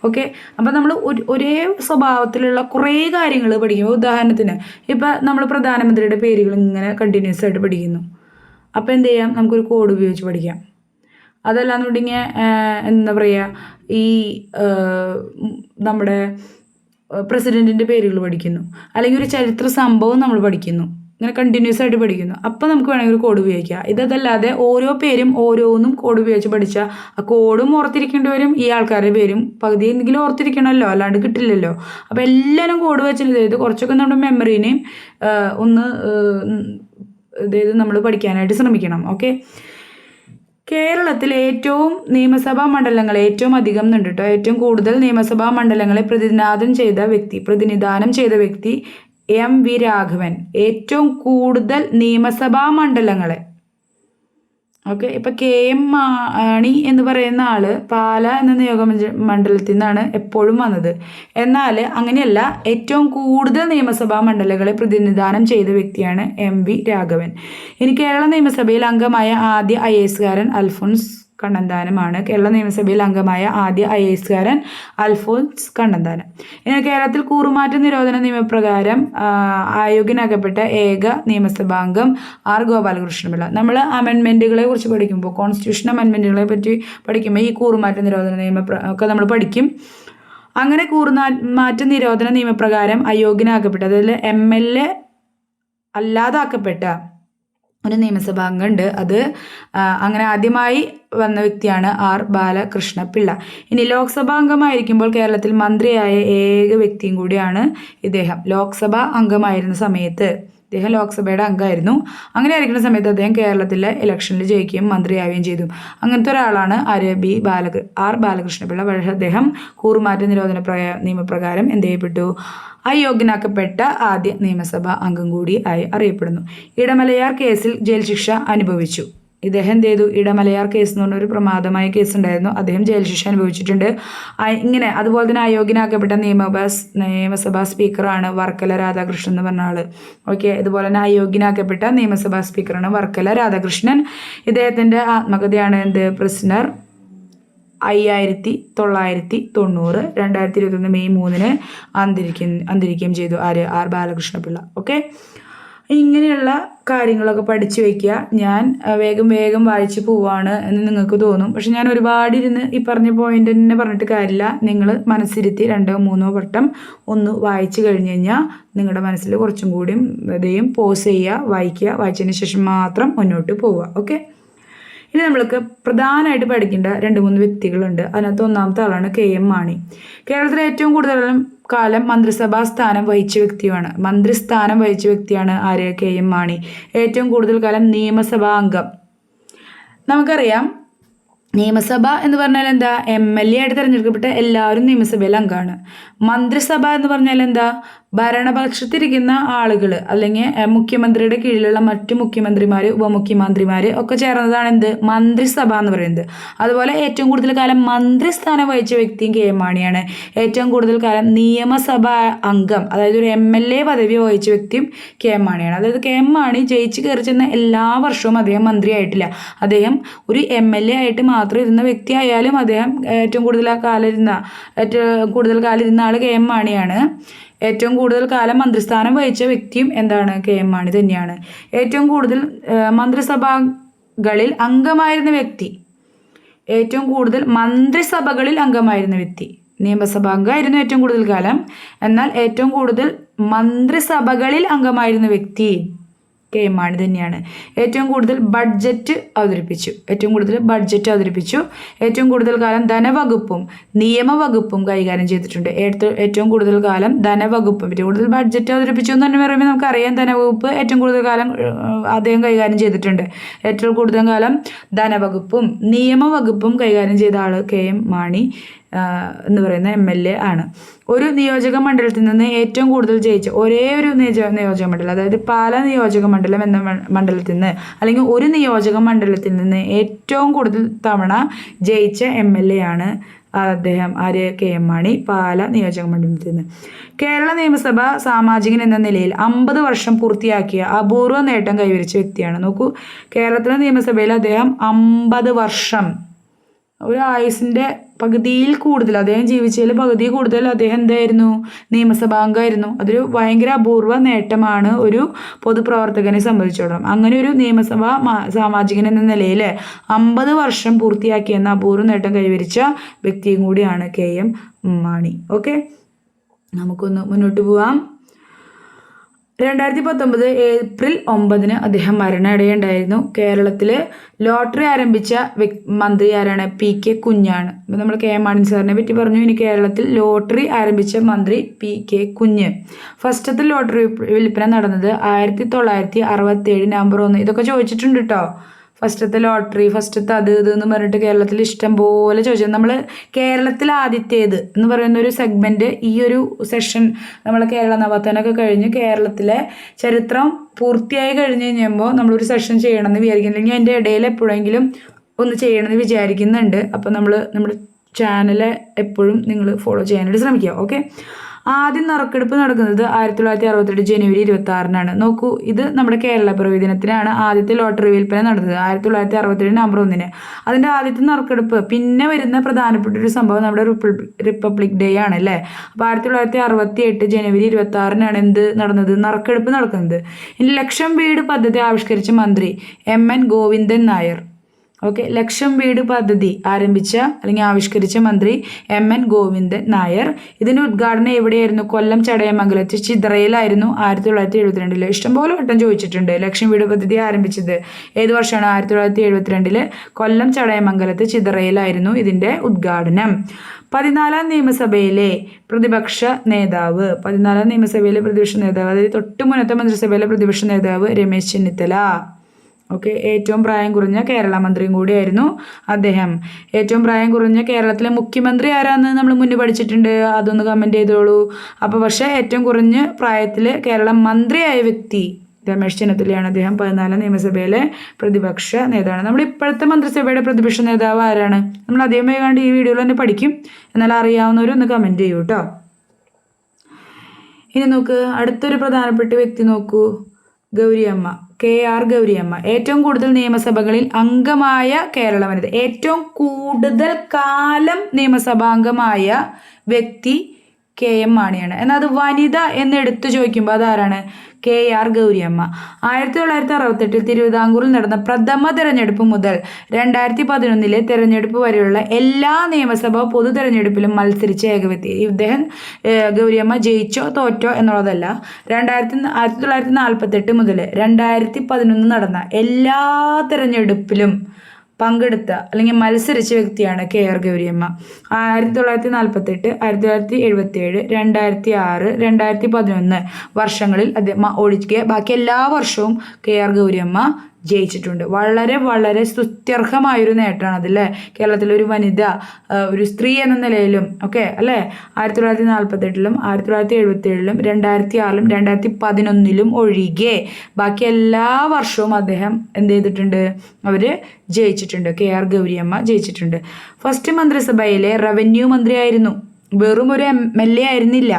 ഓക്കെ, അപ്പോൾ നമ്മൾ ഒരേ സ്വഭാവത്തിലുള്ള കുറേ കാര്യങ്ങൾ പഠിക്കുമ്പോൾ, ഉദാഹരണത്തിന് ഇപ്പം നമ്മൾ പ്രധാനമന്ത്രിയുടെ പേരുകൾ ഇങ്ങനെ കണ്ടിന്യൂസ് ആയിട്ട് പഠിക്കുന്നു. അപ്പോൾ എന്ത് ചെയ്യാം, നമുക്കൊരു കോഡ് ഉപയോഗിച്ച് പഠിക്കാം. അതല്ലാന്നുണ്ടെങ്കിൽ എന്താ പറയുക, ഈ നമ്മുടെ പ്രസിഡൻറ്റിൻ്റെ പേരുകൾ പഠിക്കുന്നു, അല്ലെങ്കിൽ ഒരു ചരിത്ര സംഭവം നമ്മൾ പഠിക്കുന്നു, ഇങ്ങനെ കണ്ടിന്യൂസ് ആയിട്ട് പഠിക്കുന്നു. അപ്പോൾ നമുക്ക് വേണമെങ്കിൽ ഒരു കോഡ് ഉപയോഗിക്കാം. ഇതല്ലാതെ ഓരോ പേരും ഓരോന്നും കോഡ് ഉപയോഗിച്ച് പഠിച്ചാൽ ആ കോഡും ഓർത്തിരിക്കേണ്ടി വരും, ഈ ആൾക്കാരുടെ പേരും പകുതി എന്തെങ്കിലും ഓർത്തിരിക്കണമല്ലോ, അല്ലാണ്ട് കിട്ടില്ലല്ലോ. അപ്പോൾ എല്ലാവരും കോഡ് വെച്ചിട്ട് ചെയ്ത് കുറച്ചൊക്കെ നമ്മുടെ മെമ്മറീനെയും നമ്മൾ പഠിക്കാനായിട്ട് ശ്രമിക്കണം. ഓക്കെ, കേരളത്തിൽ നിയമസഭാ മണ്ഡലങ്ങൾ ഏറ്റവും അധികം ഉണ്ട് കേട്ടോ. ഏറ്റവും കൂടുതൽ നിയമസഭാ മണ്ഡലങ്ങളെ പ്രതിനിധാനം ചെയ്ത വ്യക്തി MV രാഘവൻ. ഏറ്റവും കൂടുതൽ നിയമസഭാ മണ്ഡലങ്ങളെ, ഓക്കെ. ഇപ്പം KM മാണി എന്ന് പറയുന്ന ആള് പാല എന്ന നിയോജകമണ്ഡലത്തിൽ നിന്നാണ് എപ്പോഴും വന്നത്. എന്നാൽ അങ്ങനെയല്ല, ഏറ്റവും കൂടുതൽ നിയമസഭാ മണ്ഡലങ്ങളെ പ്രതിനിധാനം ചെയ്ത വ്യക്തിയാണ് MV രാഘവൻ. ഇനി കേരള നിയമസഭയിൽ അംഗമായ ആദ്യ IAS-കാരൻ അൽഫോൺസ് കണ്ണന്താനമാണ്. കേരള നിയമസഭയിൽ അംഗമായ ആദ്യ IAS-കാരൻ അൽഫോൺസ് കണ്ണന്താനം. ഇനി കേരളത്തിൽ കൂറുമാറ്റ നിരോധന നിയമപ്രകാരം അയോഗ്യനാക്കപ്പെട്ട ഏക നിയമസഭാംഗം R ഗോപാലകൃഷ്ണപിള്ള. നമ്മൾ അമെൻമെൻറ്റുകളെ കുറിച്ച് പഠിക്കുമ്പോൾ, കോൺസ്റ്റിറ്റ്യൂഷൻ അമെൻമെൻറ്റുകളെ പറ്റി പഠിക്കുമ്പോൾ ഈ കൂറുമാറ്റ നിരോധന ഒക്കെ നമ്മൾ പഠിക്കും. അങ്ങനെ കൂറുമാറ്റ നിരോധന നിയമപ്രകാരം അയോഗ്യനാക്കപ്പെട്ട, അതായത് MLA അല്ലാതാക്കപ്പെട്ട ഒരു നിയമസഭാംഗം ഉണ്ട്. അത് അങ്ങനെ ആദ്യമായി വന്ന വ്യക്തിയാണ് R ബാലകൃഷ്ണപിള്ള. ഇനി ലോക്സഭാ അംഗമായിരിക്കുമ്പോൾ കേരളത്തിൽ മന്ത്രിയായ ഏക വ്യക്തിയും കൂടിയാണ് ഇദ്ദേഹം. ലോക്സഭാ അംഗമായിരുന്ന സമയത്ത് അദ്ദേഹം ലോക്സഭയുടെ അംഗമായിരുന്നു. അങ്ങനെ ആയിരിക്കുന്ന സമയത്ത് അദ്ദേഹം കേരളത്തിലെ ഇലക്ഷനിൽ ജയിക്കുകയും മന്ത്രിയാവുകയും ചെയ്തു. അങ്ങനത്തെ ഒരാളാണ് R ബാലകൃഷ്ണപിള്ള. പക്ഷേ അദ്ദേഹം കൂറുമാറ്റ നിരോധന നിയമപ്രകാരം എന്ത് ചെയ്യപ്പെട്ടു? അയോഗ്യനാക്കപ്പെട്ട ആദ്യ നിയമസഭാ അംഗം കൂടി ആയി അറിയപ്പെടുന്നു. ഇടമലയാർ കേസിൽ ജയിൽ ശിക്ഷ അനുഭവിച്ചു. ഇദ്ദേഹം എന്ത് ചെയ്തു, ഇടമലയാർ കേസ് എന്ന് പറഞ്ഞൊരു പ്രമാദമായ കേസ് ഉണ്ടായിരുന്നു, അദ്ദേഹം ജയിൽ ശിക്ഷ അനുഭവിച്ചിട്ടുണ്ട്. ഇങ്ങനെ അതുപോലെ തന്നെ അയോഗ്യനാക്കപ്പെട്ട നിയമസഭാ സ്പീക്കറാണ് വർക്കല രാധാകൃഷ്ണൻ എന്ന് പറഞ്ഞ ആള്. ഓക്കെ, ഇതുപോലെ തന്നെ അയോഗ്യനാക്കപ്പെട്ട നിയമസഭാ സ്പീക്കറാണ് വർക്കല രാധാകൃഷ്ണൻ. ഇദ്ദേഹത്തിൻ്റെ ആത്മകഥയാണ് എന്ത്, പ്രിസണർ 5990, 2021 മെയ് 3 അന്തരിക്കുകയും ചെയ്തു. ആര്, ആർ ബാലകൃഷ്ണപിള്ള. ഓക്കെ, ഇങ്ങനെയുള്ള കാര്യങ്ങളൊക്കെ പഠിച്ചു വയ്ക്കുക. ഞാൻ വേഗം വായിച്ച് പോവാണ് എന്ന് നിങ്ങൾക്ക് തോന്നും, പക്ഷെ ഞാൻ ഒരുപാട് ഇരുന്ന് ഈ പറഞ്ഞ പോയിന്റ് തന്നെ പറഞ്ഞിട്ട് കാര്യമില്ല. നിങ്ങൾ മനസ്സിരുത്തി 2-3 വട്ടം ഒന്ന് വായിച്ചു കഴിഞ്ഞ് കഴിഞ്ഞാൽ നിങ്ങളുടെ മനസ്സിൽ കുറച്ചും കൂടിയും ഇതേയും പോസ് ചെയ്യുക, വായിക്കുക, വായിച്ചതിന് ശേഷം മാത്രം മുന്നോട്ട് പോവുക. ഓക്കെ, ഇനി നമ്മൾക്ക് പ്രധാനമായിട്ട് പഠിക്കേണ്ട 2-3 വ്യക്തികളുണ്ട്. അതിനകത്ത് ഒന്നാമത്തെ ആളാണ് KM മാണി. കേരളത്തിലെ ഏറ്റവും കൂടുതൽ കാലം മന്ത്രിസഭാ സ്ഥാനം വഹിച്ച വ്യക്തിയാണ്. മന്ത്രിസ്ഥാനം വഹിച്ച വ്യക്തിയാണ് ആര്, KM മാണി. ഏറ്റവും കൂടുതൽ കാലം നിയമസഭാ അംഗം. നമുക്കറിയാം, നിയമസഭ എന്ന് പറഞ്ഞാൽ എന്താ, MLA ആയിട്ട് തിരഞ്ഞെടുക്കപ്പെട്ട എല്ലാവരും നിയമസഭയിൽ അംഗമാണ്. മന്ത്രിസഭ എന്ന് പറഞ്ഞാൽ എന്താ, ഭരണപക്ഷത്തിരിക്കുന്ന ആളുകൾ അല്ലെങ്കിൽ മുഖ്യമന്ത്രിയുടെ കീഴിലുള്ള മറ്റു മുഖ്യമന്ത്രിമാർ, ഉപമുഖ്യമന്ത്രിമാർ ഒക്കെ ചേർന്നതാണ് എന്ത്, മന്ത്രിസഭ എന്ന് പറയുന്നത്. അതുപോലെ ഏറ്റവും കൂടുതൽ കാലം മന്ത്രിസ്ഥാനം വഹിച്ച വ്യക്തിയും KM മാണിയാണ്. ഏറ്റവും കൂടുതൽ കാലം നിയമസഭാ അംഗം, അതായത് ഒരു MLA പദവി വഹിച്ച വ്യക്തിയും KM മാണിയാണ്. അതായത് KM മാണി ജയിച്ച് കയറി ചെന്ന എല്ലാ വർഷവും അദ്ദേഹം മന്ത്രിയായിട്ടില്ല. അദ്ദേഹം ഒരു MLA ആയിട്ട് മാത്രം ഇരുന്ന വ്യക്തി ആയാലും അദ്ദേഹം ഏറ്റവും കൂടുതൽ കാലം ഇരുന്ന ആൾ KM മാണിയാണ്. ഏറ്റവും കൂടുതൽ കാലം മന്ത്രിസ്ഥാനം വഹിച്ച വ്യക്തിയും എന്താണ്, KM മാണി തന്നെയാണ്. ഏറ്റവും കൂടുതൽ മന്ത്രിസഭകളിൽ അംഗമായിരുന്ന വ്യക്തി, ഏറ്റവും കൂടുതൽ മന്ത്രിസഭകളിൽ അംഗമായിരുന്ന വ്യക്തി, നിയമസഭാ അംഗമായിരുന്നു ഏറ്റവും കൂടുതൽ കാലം, എന്നാൽ ഏറ്റവും കൂടുതൽ മന്ത്രിസഭകളിൽ അംഗമായിരുന്ന വ്യക്തി KM മാണി തന്നെയാണ്. ഏറ്റവും കൂടുതൽ ബഡ്ജറ്റ് അവതരിപ്പിച്ചു. ഏറ്റവും കൂടുതൽ കാലം ധനവകുപ്പും നിയമവകുപ്പും കൈകാര്യം ചെയ്തിട്ടുണ്ട്. ഏറ്റവും കൂടുതൽ കാലം ധനവകുപ്പും, ഏറ്റവും കൂടുതൽ ബഡ്ജറ്റ് അവതരിപ്പിച്ചു എന്ന് തന്നെ പറയുമ്പോൾ നമുക്കറിയാം ധനവകുപ്പ് ഏറ്റവും കൂടുതൽ കാലം അദ്ദേഹം കൈകാര്യം ചെയ്തിട്ടുണ്ട്. ഏറ്റവും കൂടുതൽ കാലം ധനവകുപ്പും നിയമവകുപ്പും കൈകാര്യം ചെയ്ത ആൾ KM മാണി എന്ന് പറയുന്ന MLA ആണ്. ഒരു നിയോജക മണ്ഡലത്തിൽ നിന്ന് ഏറ്റവും കൂടുതൽ ജയിച്ച ഒരേ ഒരു നിയോജക മണ്ഡലം, അതായത് പാലാ നിയോജക മണ്ഡലം എന്ന മണ്ഡലത്തിൽ നിന്ന്, അല്ലെങ്കിൽ ഒരു നിയോജക മണ്ഡലത്തിൽ നിന്ന് ഏറ്റവും കൂടുതൽ തവണ ജയിച്ച MLA ആണ് അദ്ദേഹം. ആര്, KM മാണി, പാലാ നിയോജക മണ്ഡലത്തിൽ നിന്ന്. കേരള നിയമസഭ സാമാജികൻ എന്ന നിലയിൽ 50 വർഷം പൂർത്തിയാക്കിയ അപൂർവ നേട്ടം കൈവരിച്ച വ്യക്തിയാണ്. നോക്കൂ, കേരളത്തിലെ നിയമസഭയിൽ അദ്ദേഹം 50 വർഷം, ഒരു ആയുസിൻ്റെ പകുതിയിൽ കൂടുതൽ, അദ്ദേഹം ജീവിച്ചതിൽ പകുതി കൂടുതൽ അദ്ദേഹം എന്തായിരുന്നു, നിയമസഭാംഗമായിരുന്നു. അതൊരു ഭയങ്കര അപൂർവ നേട്ടമാണ് ഒരു പൊതുപ്രവർത്തകനെ സംബന്ധിച്ചിടത്തോളം. അങ്ങനെ ഒരു നിയമസഭാ സാമാജികൻ എന്ന നിലയിൽ 50 വർഷം പൂർത്തിയാക്കിയെന്ന അപൂർവ നേട്ടം കൈവരിച്ച വ്യക്തിയും കൂടിയാണ് KM മാണി. ഓക്കെ, നമുക്കൊന്ന് മുന്നോട്ട് പോവാം. 2019 ഏപ്രിൽ 9 അദ്ദേഹം മരണമടയുണ്ടായിരുന്നു. കേരളത്തിൽ ലോട്ടറി ആരംഭിച്ച മന്ത്രി ആരാണ്, PK കുഞ്ഞാണ്. അപ്പോൾ നമ്മൾ KM മാണി സാറിനെ പറ്റി പറഞ്ഞു. ഇനി കേരളത്തിൽ ലോട്ടറി ആരംഭിച്ച മന്ത്രി PK കുഞ്ഞ്. ഫസ്റ്റത്തെ ലോട്ടറി വിൽപ്പന നടന്നത് 1967 നവംബർ 1. ഇതൊക്കെ ചോദിച്ചിട്ടുണ്ട് കേട്ടോ. ഫസ്റ്റത്തെ ലോട്ടറി, ഫസ്റ്റത്തെ അത് എന്ന് പറഞ്ഞിട്ട് കേരളത്തിൽ ഇഷ്ടം പോലെ ചോദിച്ചത്. നമ്മൾ കേരളത്തിൽ ആദ്യത്തേത് എന്ന് പറയുന്ന ഒരു സെഗ്മെൻറ്റ്, ഈ ഒരു സെഷൻ നമ്മൾ കേരള നവോത്ഥാനമൊക്കെ കഴിഞ്ഞ് കേരളത്തിലെ ചരിത്രം പൂർത്തിയായി കഴിഞ്ഞ് കഴിഞ്ഞപ്പോൾ നമ്മളൊരു സെഷൻ ചെയ്യണമെന്ന് വിചാരിക്കുന്നില്ലെങ്കിൽ അതിൻ്റെ ഇടയിൽ എപ്പോഴെങ്കിലും ഒന്ന് ചെയ്യണമെന്ന് വിചാരിക്കുന്നുണ്ട്. അപ്പോൾ നമ്മുടെ ചാനൽ എപ്പോഴും നിങ്ങൾ ഫോളോ ചെയ്യാനായിട്ട് ശ്രമിക്കുക. ഓക്കെ, ആദ്യം നറുക്കെടുപ്പ് നടക്കുന്നത് 1968 ജനുവരി 26 നോക്കൂ, ഇത് നമ്മുടെ കേരള പിറവി ദിനത്തിനാണ് ആദ്യത്തെ ലോട്ടറി വിൽപ്പന നടന്നത്, 1967 നവംബർ 1. അതിൻ്റെ ആദ്യത്തെ നറുക്കെടുപ്പ്. പിന്നെ വരുന്ന പ്രധാനപ്പെട്ട ഒരു സംഭവം നമ്മുടെ റിപ്പബ്ലിക് ഡേ ആണ് അല്ലേ. അപ്പോൾ 1968 ജനുവരി 26 എന്ത് നടന്നത്, നറുക്കെടുപ്പ് നടക്കുന്നത്. ഇനി ലക്ഷം വീട് പദ്ധതി ആവിഷ്കരിച്ച മന്ത്രി MN ഗോവിന്ദൻ നായർ. ഓക്കെ, ലക്ഷം വീട് പദ്ധതി ആരംഭിച്ച അല്ലെങ്കിൽ ആവിഷ്കരിച്ച മന്ത്രി MN ഗോവിന്ദൻ നായർ. ഇതിൻ്റെ ഉദ്ഘാടനം എവിടെയായിരുന്നു, കൊല്ലം ചടയമംഗലത്ത് ചിതറയിലായിരുന്നു 1972. ഇഷ്ടംപോലെ വട്ടം ചോദിച്ചിട്ടുണ്ട്. ലക്ഷം വീട് പദ്ധതി ആരംഭിച്ചത് ഏത് വർഷമാണ്, 1972 കൊല്ലം ചടയമംഗലത്ത് ചിതറയിലായിരുന്നു ഇതിൻ്റെ ഉദ്ഘാടനം. 14ാം നിയമസഭയിലെ പ്രതിപക്ഷ നേതാവ്, അതായത് തൊട്ട് മുന്നത്തെ മന്ത്രിസഭയിലെ പ്രതിപക്ഷ നേതാവ് രമേശ് ചെന്നിത്തല. ഓക്കെ, ഏറ്റവും പ്രായം കുറഞ്ഞ കേരള മന്ത്രിയും കൂടിയായിരുന്നു അദ്ദേഹം. ഏറ്റവും പ്രായം കുറഞ്ഞ കേരളത്തിലെ മുഖ്യമന്ത്രി ആരാന്ന് നമ്മൾ മുന്നേ പഠിച്ചിട്ടുണ്ട്, അതൊന്ന് കമൻറ്റ് ചെയ്തോളൂ. അപ്പോൾ പക്ഷേ ഏറ്റവും കുറഞ്ഞ പ്രായത്തിൽ കേരള മന്ത്രിയായ വ്യക്തി രമേശ് ചെന്നിത്തലയാണ് അദ്ദേഹം 14 നിയമസഭയിലെ പ്രതിപക്ഷ നേതാവാണ്. നമ്മുടെ ഇപ്പോഴത്തെ മന്ത്രിസഭയുടെ പ്രതിപക്ഷ നേതാവ് ആരാണ്? നമ്മൾ അധികമായി കണ്ട് ഈ വീഡിയോയിൽ തന്നെ പഠിക്കും. എന്നാൽ അറിയാവുന്നവരൊന്ന് കമൻറ്റ് ചെയ്യൂ കേട്ടോ. ഇനി നോക്ക്, അടുത്തൊരു പ്രധാനപ്പെട്ട വ്യക്തി നോക്കൂ, ഗൗരിയമ്മ, KR ഗൗരിയമ്മ. ഏറ്റവും കൂടുതൽ നിയമസഭകളിൽ അംഗമായ കേരള വനിത. ഏറ്റവും കൂടുതൽ കാലം നിയമസഭാംഗമായ വ്യക്തി KM മാണിയാണ്. എന്നാൽ അത് വനിത എന്ന് എടുത്തു ചോദിക്കുമ്പോൾ അതാരാണ്? KR ഗൗരിയമ്മ. 1968 തിരുവിതാംകൂറിൽ നടന്ന പ്രഥമ തെരഞ്ഞെടുപ്പ് മുതൽ 2011 തെരഞ്ഞെടുപ്പ് വരെയുള്ള എല്ലാ നിയമസഭാ പൊതു തെരഞ്ഞെടുപ്പിലും മത്സരിച്ച ഏക വ്യക്തി. ഇദ്ദേഹം ഗൗരിയമ്മ ജയിച്ചോ തോറ്റോ എന്നുള്ളതല്ല, 1948 മുതൽ 2011 നടന്ന എല്ലാ തെരഞ്ഞെടുപ്പിലും പങ്കെടുത്ത അല്ലെങ്കിൽ മത്സരിച്ച വ്യക്തിയാണ് KR ഗൗരിയമ്മ. 1948, 1977, 2006, 2011 വർഷങ്ങളിൽ അദ്ദേഹം ഒഴികെ ബാക്കി എല്ലാ വർഷവും KR ഗൗരിയമ്മ ജയിച്ചിട്ടുണ്ട്. വളരെ വളരെ സ്തുത്യർഹമായൊരു നേട്ടമാണ് അതല്ലേ? കേരളത്തിലൊരു വനിത, ഒരു സ്ത്രീ എന്ന നിലയിലും ഒക്കെ അല്ലേ? 1948, 1977, 2006, 2011 ഒഴികെ ബാക്കി എല്ലാ വർഷവും അദ്ദേഹം എന്ത് ചെയ്തിട്ടുണ്ട്? അവർ ജയിച്ചിട്ടുണ്ട്. KR ഗൗരിയമ്മ ജയിച്ചിട്ടുണ്ട്. ഫസ്റ്റ് മന്ത്രിസഭയിലെ റവന്യൂ മന്ത്രിയായിരുന്നു. വെറും ഒരു MLA ആയിരുന്നില്ല,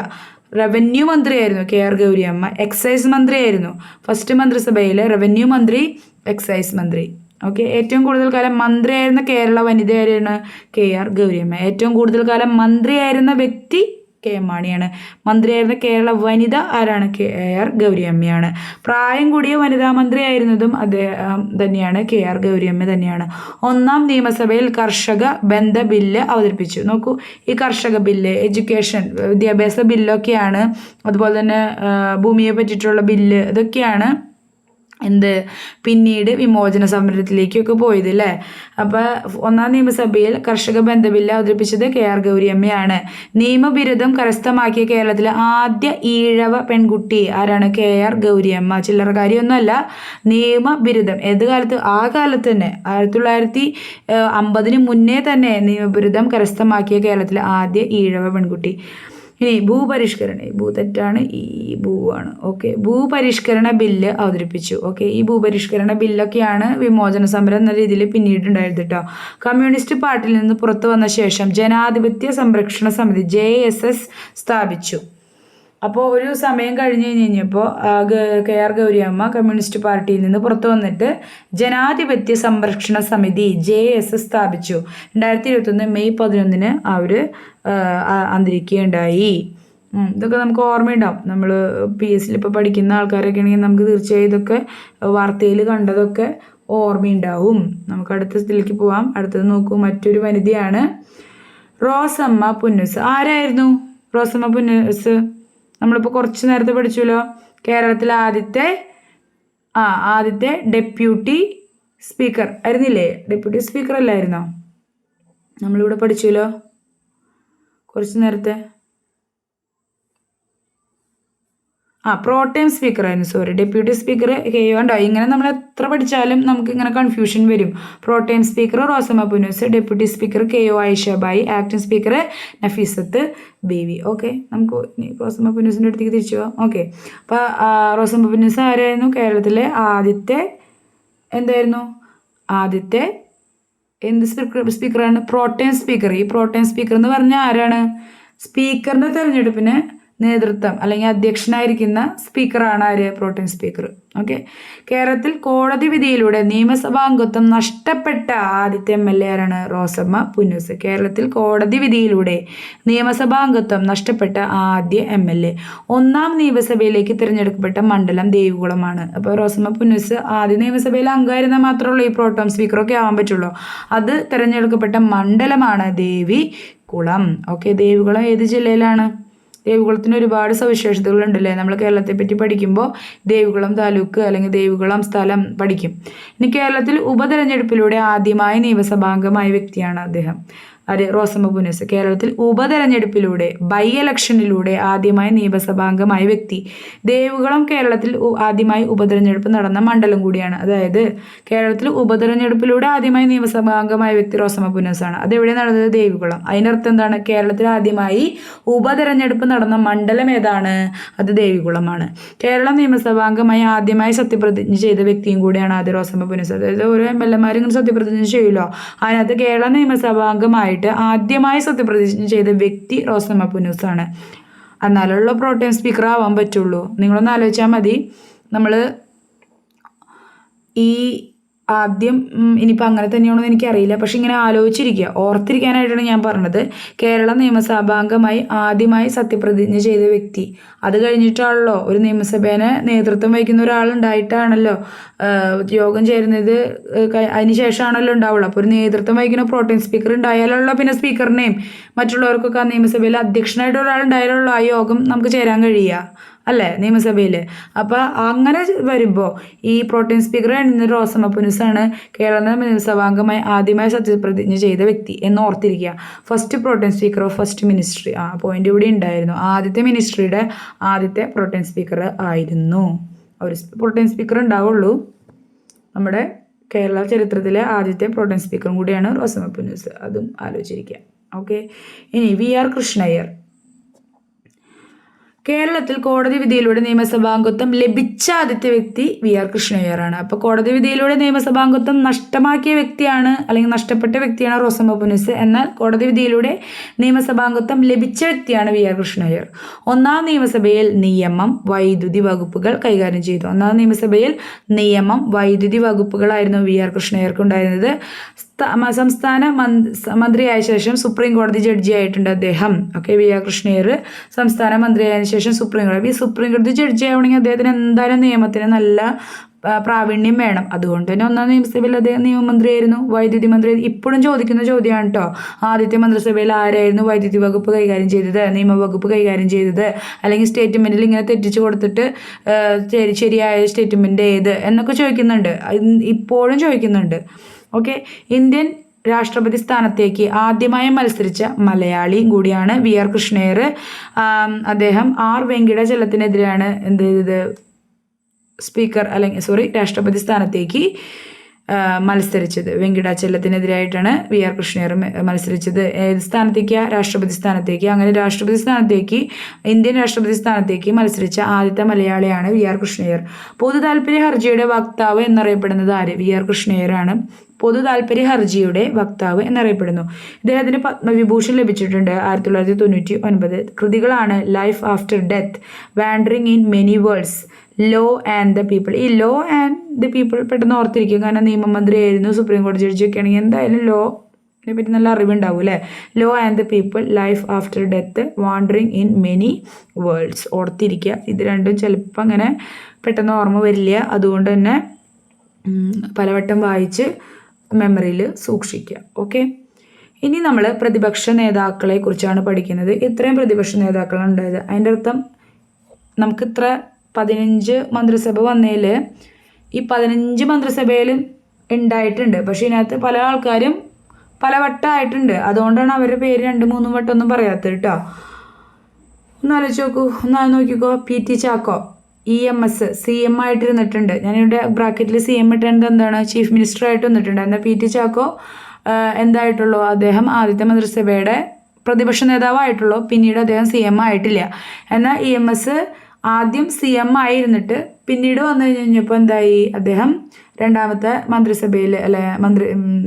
റവന്യൂ മന്ത്രിയായിരുന്നു KR ഗൗരിയമ്മ. എക്സൈസ് മന്ത്രിയായിരുന്നു. ഫസ്റ്റ് മന്ത്രിസഭയിലെ റവന്യൂ മന്ത്രി, എക്സൈസ് മന്ത്രി. ഓക്കെ. ഏറ്റവും കൂടുതൽ കാലം മന്ത്രിയായിരുന്ന കേരള വനിതയായിരുന്നു KR ഗൗരിയമ്മ. ഏറ്റവും കൂടുതൽ കാലം മന്ത്രിയായിരുന്ന വ്യക്തി KM മാണിയാണ്. മന്ത്രിയായിരുന്ന കേരള വനിത ആരാണ്? KR ഗൗരിയമ്മയാണ്. പ്രായം കൂടിയ വനിതാ മന്ത്രിയായിരുന്നതും അദ്ദേഹം തന്നെയാണ്, KR ഗൗരിയമ്മ തന്നെയാണ്. 1-ാം നിയമസഭയിൽ കർഷക ബന്ധ ബില്ല് അവതരിപ്പിച്ചു. നോക്കൂ, ഈ കർഷക ബില്ല്, എഡ്യൂക്കേഷൻ, വിദ്യാഭ്യാസ ബില്ലൊക്കെയാണ്, അതുപോലെ തന്നെ ഭൂമിയെ പറ്റിയിട്ടുള്ള ബില്ല്, ഇതൊക്കെയാണ് പിന്നീട് വിമോചന സമരത്തിലേക്കൊക്കെ പോയത് അല്ലേ? അപ്പോൾ 1-ാം നിയമസഭയിൽ കർഷക ബന്ധ ബില്ല് അവതരിപ്പിച്ചത് KR ഗൗരിയമ്മയാണ്. നിയമബിരുദം കരസ്ഥമാക്കിയ കേരളത്തിലെ ആദ്യ ഈഴവ പെൺകുട്ടി ആരാണ്? KR ഗൗരിയമ്മ. ചില്ലറക്കാരിയൊന്നുമല്ല. നിയമബിരുദം ഏത് കാലത്ത്? ആ കാലത്ത് തന്നെ 1950 മുന്നേ തന്നെ നിയമബിരുദം കരസ്ഥമാക്കിയ കേരളത്തിലെ ആദ്യ ഈഴവ പെൺകുട്ടി. ഇനി ഭൂപരിഷ്കരണ, ഭൂ തെറ്റാണ്, ഈ ഭൂവാണ്. ഓക്കെ. ഭൂപരിഷ്കരണ ബില്ല് അവതരിപ്പിച്ചു. ഓക്കെ. ഈ ഭൂപരിഷ്കരണ ബില്ലൊക്കെയാണ് വിമോചന സമരം എന്ന രീതിയിൽ പിന്നീടുണ്ടായത് കേട്ടോ. കമ്മ്യൂണിസ്റ്റ് പാർട്ടിയിൽ നിന്ന് പുറത്തു വന്ന ശേഷം ജനാധിപത്യ സംരക്ഷണ സമിതി JSS സ്ഥാപിച്ചു. അപ്പോൾ ഒരു സമയം കഴിഞ്ഞ് കഴിഞ്ഞപ്പോൾ KR ഗൗരിയമ്മ കമ്മ്യൂണിസ്റ്റ് പാർട്ടിയിൽ നിന്ന് പുറത്തു വന്നിട്ട് ജനാധിപത്യ സംരക്ഷണ സമിതി JSS സ്ഥാപിച്ചു. 2021 മെയ് 11 അവർ അന്തരിക്കുകയുണ്ടായി. ഇതൊക്കെ നമുക്ക് ഓർമ്മയുണ്ടാവും. നമ്മൾ PSC ഇപ്പോൾ പഠിക്കുന്ന ആൾക്കാരൊക്കെ ആണെങ്കിൽ നമുക്ക് തീർച്ചയായും ഇതൊക്കെ വാർത്തയിൽ കണ്ടതൊക്കെ ഓർമ്മയുണ്ടാവും. നമുക്ക് അടുത്ത സ്ഥലത്തേക്ക് പോവാം. അടുത്തത് നോക്കൂ, മറ്റൊരു വനിതയാണ് റോസമ്മ പുന്നൂസ്. ആരായിരുന്നു റോസമ്മ പുന്നൂസ്? നമ്മളിപ്പോൾ കുറച്ച് നേരത്തെ പഠിച്ചല്ലോ. കേരളത്തിലെ ആദ്യത്തെ ഡെപ്യൂട്ടി സ്പീക്കർ ആയിരുന്നില്ലേ? ഡെപ്യൂട്ടി സ്പീക്കർ അല്ലായിരുന്നോ? നമ്മളിവിടെ പഠിച്ചല്ലോ കുറച്ച് നേരത്തെ. പ്രോട്ടൈം സ്പീക്കർ ആയിരുന്നു, സോറി. ഡെപ്യൂട്ടി സ്പീക്കർ കണ്ടോ, ഇങ്ങനെ നമ്മൾ എത്ര പഠിച്ചാലും നമുക്ക് ഇങ്ങനെ കൺഫ്യൂഷൻ വരും. Protem speaker Rosamma Punnoose, deputy speaker KO Aishabai, acting speaker Nafeesath Beevi. Okay. നമുക്ക് റോസമ്മ പുന്നൂസിൻ്റെ അടുത്തേക്ക് തിരിച്ചു പോകാം. ഓക്കെ. അപ്പോൾ റോസമ്മ പുന്നൂസ് ആരായിരുന്നു? കേരളത്തിലെ ആദ്യത്തെ എന്ത് സ്പീക്കറാണ്? Protem speaker. ഈ പ്രോട്ടൈം സ്പീക്കർ എന്ന് പറഞ്ഞാൽ ആരാണ്? സ്പീക്കറിൻ്റെ തെരഞ്ഞെടുപ്പിന് നേതൃത്വം അല്ലെങ്കിൽ അധ്യക്ഷനായിരിക്കുന്ന സ്പീക്കറാണ് ആര്? Pro tem speaker. ഓക്കെ. കേരളത്തിൽ കോടതി വിധിയിലൂടെ നിയമസഭാംഗത്വം നഷ്ടപ്പെട്ട ആദ്യത്തെ MLA ആരാണ്? റോസമ്മ പുന്നൂസ്. കേരളത്തിൽ കോടതി വിധിയിലൂടെ നിയമസഭാംഗത്വം നഷ്ടപ്പെട്ട ആദ്യ MLA. 1-ാം നിയമസഭയിലേക്ക് തിരഞ്ഞെടുക്കപ്പെട്ട മണ്ഡലം ദേവികുളമാണ്. അപ്പോൾ റോസമ്മ പുന്നൂസ് ആദ്യ നിയമസഭയിലെ അംഗമായിരുന്നാൽ മാത്രമേ ഈ പ്രോട്ടോം സ്പീക്കറൊക്കെ ആവാൻ പറ്റുള്ളൂ. അത് തിരഞ്ഞെടുക്കപ്പെട്ട മണ്ഡലമാണ് ദേവികുളം. ഓക്കെ. ദേവികുളം ഏത് ജില്ലയിലാണ്? ദേവികുളത്തിന് ഒരുപാട് സവിശേഷതകളുണ്ടല്ലേ? നമ്മൾ കേരളത്തെ പറ്റി പഠിക്കുമ്പോൾ ദേവികുളം താലൂക്ക് അല്ലെങ്കിൽ ദേവികുളം സ്ഥലം പഠിക്കും. ഇനി കേരളത്തിൽ ഉപതെരഞ്ഞെടുപ്പിലൂടെ ആദ്യമായി നിയമസഭാംഗമായ വ്യക്തിയാണ് അദ്ദേഹം. ആര്? റോസമ്മ പുന്നൂസ്. കേരളത്തിൽ ഉപതെരഞ്ഞെടുപ്പിലൂടെ ബൈ ഇലക്ഷനിലൂടെ ആദ്യമായി നിയമസഭാംഗമായ വ്യക്തി. ദേവികുളം കേരളത്തിൽ ആദ്യമായി ഉപതെരഞ്ഞെടുപ്പ് നടന്ന മണ്ഡലം കൂടിയാണ്. അതായത് കേരളത്തിൽ ഉപതെരഞ്ഞെടുപ്പിലൂടെ ആദ്യമായി നിയമസഭാംഗമായ വ്യക്തി റോസമ്മ പുന്നൂസാണ്. അതെവിടെ നടന്നത്? ദേവികുളം. അതിനർത്ഥം എന്താണ്? കേരളത്തിൽ ആദ്യമായി ഉപതെരഞ്ഞെടുപ്പ് നടന്ന മണ്ഡലം ഏതാണ്? അത് ദേവികുളമാണ്. കേരള നിയമസഭാംഗമായി ആദ്യമായി സത്യപ്രതിജ്ഞ ചെയ്ത വ്യക്തിയും കൂടിയാണ് ആദ്യ റോസമ്മ പുന്നൂസ്. അതായത് ഓരോ MLA-മാരും ഇങ്ങനെ സത്യപ്രതിജ്ഞ ചെയ്യുമല്ലോ, അതിനകത്ത് കേരള നിയമസഭാംഗമായിട്ട് ആദ്യമായി സത്യപ്രതിജ്ഞ ചെയ്ത വ്യക്തി റോസമ്മ പുന്നൂസാണ്. എന്നാലുള്ള പ്രോട്ടേം സ്പീക്കർ ആവാൻ പറ്റുള്ളൂ. നിങ്ങളൊന്ന് ആലോചിച്ചാൽ മതി. നമ്മൾ ഈ ആദ്യം ഇനിയിപ്പോൾ അങ്ങനെ തന്നെയാണോ എന്ന് എനിക്കറിയില്ല, പക്ഷെ ഇങ്ങനെ ആലോചിച്ചിരിക്കുക, ഓർത്തിരിക്കാനായിട്ടാണ് ഞാൻ പറഞ്ഞത്. കേരള നിയമസഭാംഗമായി ആദ്യമായി സത്യപ്രതിജ്ഞ ചെയ്ത വ്യക്തി. അത് കഴിഞ്ഞിട്ടാണല്ലോ ഒരു നിയമസഭേനെ നേതൃത്വം വഹിക്കുന്ന ഒരാളുണ്ടായിട്ടാണല്ലോ യോഗം ചേരുന്നത്. അതിന് ശേഷമാണല്ലോ ഉണ്ടാവുള്ളൂ. അപ്പോൾ ഒരു നേതൃത്വം വഹിക്കുന്ന പ്രോട്ടേം സ്പീക്കർ ഉണ്ടായാലുള്ള പിന്നെ സ്പീക്കറിനെയും മറ്റുള്ളവർക്കൊക്കെ ആ നിയമസഭയിൽ അധ്യക്ഷനായിട്ട് ഒരാളുണ്ടായാലുള്ള ആ യോഗം നമുക്ക് ചേരാൻ കഴിയുക അല്ലേ നിയമസഭയിൽ. അപ്പോൾ അങ്ങനെ വരുമ്പോൾ ഈ പ്രോട്ടേം സ്പീക്കർ എഴുതുന്ന റോസമ്മ പുന്നൂസാണ് കേരള നിയമസഭാംഗമായി ആദ്യമായി സത്യപ്രതിജ്ഞ ചെയ്ത വ്യക്തി എന്ന് ഓർത്തിരിക്കുക. First protem speaker of first ministry. Point ഇവിടെ ഉണ്ടായിരുന്നു. ആദ്യത്തെ മിനിസ്ട്രിയുടെ ആദ്യത്തെ പ്രോട്ടേം സ്പീക്കർ ആയിരുന്നു. ഒരു പ്രോട്ടേം സ്പീക്കർ ഉണ്ടാവുള്ളൂ. നമ്മുടെ കേരള ചരിത്രത്തിലെ ആദ്യത്തെ പ്രോട്ടേം സ്പീക്കറും കൂടിയാണ് റോസമ്മ പുന്നൂസ്. അതും ആലോചിച്ചിരിക്കുക. ഓക്കെ. ഇനി VR കൃഷ്ണയ്യർ. കേരളത്തിൽ കോടതി വിധിയിലൂടെ നിയമസഭാംഗത്വം ലഭിച്ച ആദ്യത്തെ വ്യക്തി VR കൃഷ്ണയ്യറാണ്. അപ്പോൾ കോടതി വിധിയിലൂടെ നിയമസഭാംഗത്വം നഷ്ടമാക്കിയ വ്യക്തിയാണ്, അല്ലെങ്കിൽ നഷ്ടപ്പെട്ട വ്യക്തിയാണ് റോസമ്മ പുന്നൂസ്. എന്നാൽ കോടതി വിധിയിലൂടെ നിയമസഭാംഗത്വം ലഭിച്ച വ്യക്തിയാണ് VR കൃഷ്ണയ്യർ. ഒന്നാം നിയമസഭയിൽ നിയമം, വൈദ്യുതി വകുപ്പുകൾ കൈകാര്യം ചെയ്തു. ഒന്നാം നിയമസഭയിൽ നിയമം, വൈദ്യുതി വകുപ്പുകളായിരുന്നു VR കൃഷ്ണയ്യർക്ക് ഉണ്ടായിരുന്നത്. സംസ്ഥാന മന്ത്രിയായ ശേഷം സുപ്രീം കോടതി ജഡ്ജി ആയിട്ടുണ്ട് അദ്ദേഹം. ഓക്കെ. VR കൃഷ്ണയ്യർ സംസ്ഥാന മന്ത്രിയായതിനു ശേഷം സുപ്രീം കോടതി ജഡ്ജി ആവണമെങ്കിൽ അദ്ദേഹത്തിന് എന്തായാലും നിയമത്തിന് നല്ല പ്രാവീണ്യം വേണം. അതുകൊണ്ട് തന്നെ ഒന്നാം നിയമസഭയിൽ അദ്ദേഹം നിയമമന്ത്രിയായിരുന്നു, വൈദ്യുതി മന്ത്രി. ഇപ്പോഴും ചോദിക്കുന്ന ചോദ്യമാണ് കേട്ടോ. ആദ്യത്തെ മന്ത്രിസഭയിൽ ആരായിരുന്നു വൈദ്യുതി വകുപ്പ് കൈകാര്യം ചെയ്തത്, നിയമവകുപ്പ് കൈകാര്യം ചെയ്തത്, അല്ലെങ്കിൽ സ്റ്റേറ്റ്മെന്റിൽ ഇങ്ങനെ തെറ്റിച്ച് കൊടുത്തിട്ട് ശരിയായ സ്റ്റേറ്റ്മെന്റ് ഏത് എന്നൊക്കെ ചോദിക്കുന്നുണ്ട്. ഇപ്പോഴും ചോദിക്കുന്നുണ്ട്. ഓക്കെ. ഇന്ത്യൻ രാഷ്ട്രപതി സ്ഥാനത്തേക്ക് ആദ്യമായി മത്സരിച്ച മലയാളിയും കൂടിയാണ് VR കൃഷ്ണയ്യർ. അദ്ദേഹം വെങ്കിടാചലത്തിനെതിരെയാണ് എന്ത് ചെയ്തത്? രാഷ്ട്രപതി സ്ഥാനത്തേക്ക് മത്സരിച്ചത്. വെങ്കിടാചലത്തിനെതിരായിട്ടാണ് VR കൃഷ്ണയ്യർ മത്സരിച്ചത്. ഏത് സ്ഥാനത്തേക്കാണ്? രാഷ്ട്രപതി സ്ഥാനത്തേക്ക്. അങ്ങനെ രാഷ്ട്രപതി സ്ഥാനത്തേക്ക്, ഇന്ത്യൻ രാഷ്ട്രപതി സ്ഥാനത്തേക്ക് മത്സരിച്ച ആദ്യത്തെ മലയാളിയാണ് VR കൃഷ്ണയ്യർ. പൊതു താല്പര്യ ഹർജിയുടെ വക്താവ് എന്നറിയപ്പെടുന്നത് ആര്? VR കൃഷ്ണയ്യറാണ് പൊതു താല്പര്യ ഹർജിയുടെ വക്താവ് എന്നറിയപ്പെടുന്നു. ഇദ്ദേഹത്തിന് പത്മവിഭൂഷൺ ലഭിച്ചിട്ടുണ്ട് 1999. കൃതികളാണ് life after death, wandering in many worlds, law and the people. ഈ ലോ ആൻഡ് ദ പീപ്പിൾ പെട്ടെന്ന് ഓർത്തിരിക്കും, കാരണം നിയമമന്ത്രിയായിരുന്നു, സുപ്രീം കോടതി ജഡ്ജിയൊക്കെ ആണെങ്കിൽ എന്തായാലും ലോനെ പറ്റി നല്ല അറിവുണ്ടാവും അല്ലേ. Law and the people, life after death, wandering in many worlds. ഓർത്തിരിക്കുക. ഇത് രണ്ടും ചിലപ്പോൾ അങ്ങനെ പെട്ടെന്ന് ഓർമ്മ വരില്ല. അതുകൊണ്ട് തന്നെ പലവട്ടം വായിച്ച് മെമ്മറിയിൽ സൂക്ഷിക്കുക. ഓക്കെ. ഇനി നമ്മൾ പ്രതിപക്ഷ നേതാക്കളെ കുറിച്ചാണ് പഠിക്കുന്നത്. ഇത്രയും പ്രതിപക്ഷ നേതാക്കളാണ് ഉണ്ടായത്. അതിൻ്റെ അർത്ഥം നമുക്ക് ഇത്ര 15 മന്ത്രിസഭ വന്നതിൽ ഈ 15 മന്ത്രിസഭയിലും ഉണ്ടായിട്ടുണ്ട്. പക്ഷേ ഇതിനകത്ത് പല ആൾക്കാരും പല വട്ടമായിട്ടുണ്ട്. അതുകൊണ്ടാണ് അവരുടെ പേര് 2-3 വട്ടം ഒന്നും പറയാത്തത് കേട്ടോ. ഒന്ന് നോക്കിക്കോ. PT Chacko EMS CM ആയിട്ടിരുന്നിട്ടുണ്ട്. ഞാനിവിടെ ബ്രാക്കറ്റിൽ CM ഇട്ടത് എന്താണ്? ചീഫ് മിനിസ്റ്റർ ആയിട്ട് വന്നിട്ടുണ്ട്. എന്നാൽ PT ചാക്കോ എന്തായിട്ടുള്ളൂ? അദ്ദേഹം ആദ്യത്തെ മന്ത്രിസഭയുടെ പ്രതിപക്ഷ നേതാവായിട്ടുള്ളൂ. പിന്നീട് അദ്ദേഹം CM ആയിട്ടില്ല. എന്നാൽ EMS ആദ്യം CM ആയിരുന്നിട്ട് പിന്നീട് വന്നു കഴിഞ്ഞപ്പോൾ എന്തായി? അദ്ദേഹം രണ്ടാമത്തെ മന്ത്രിസഭയിൽ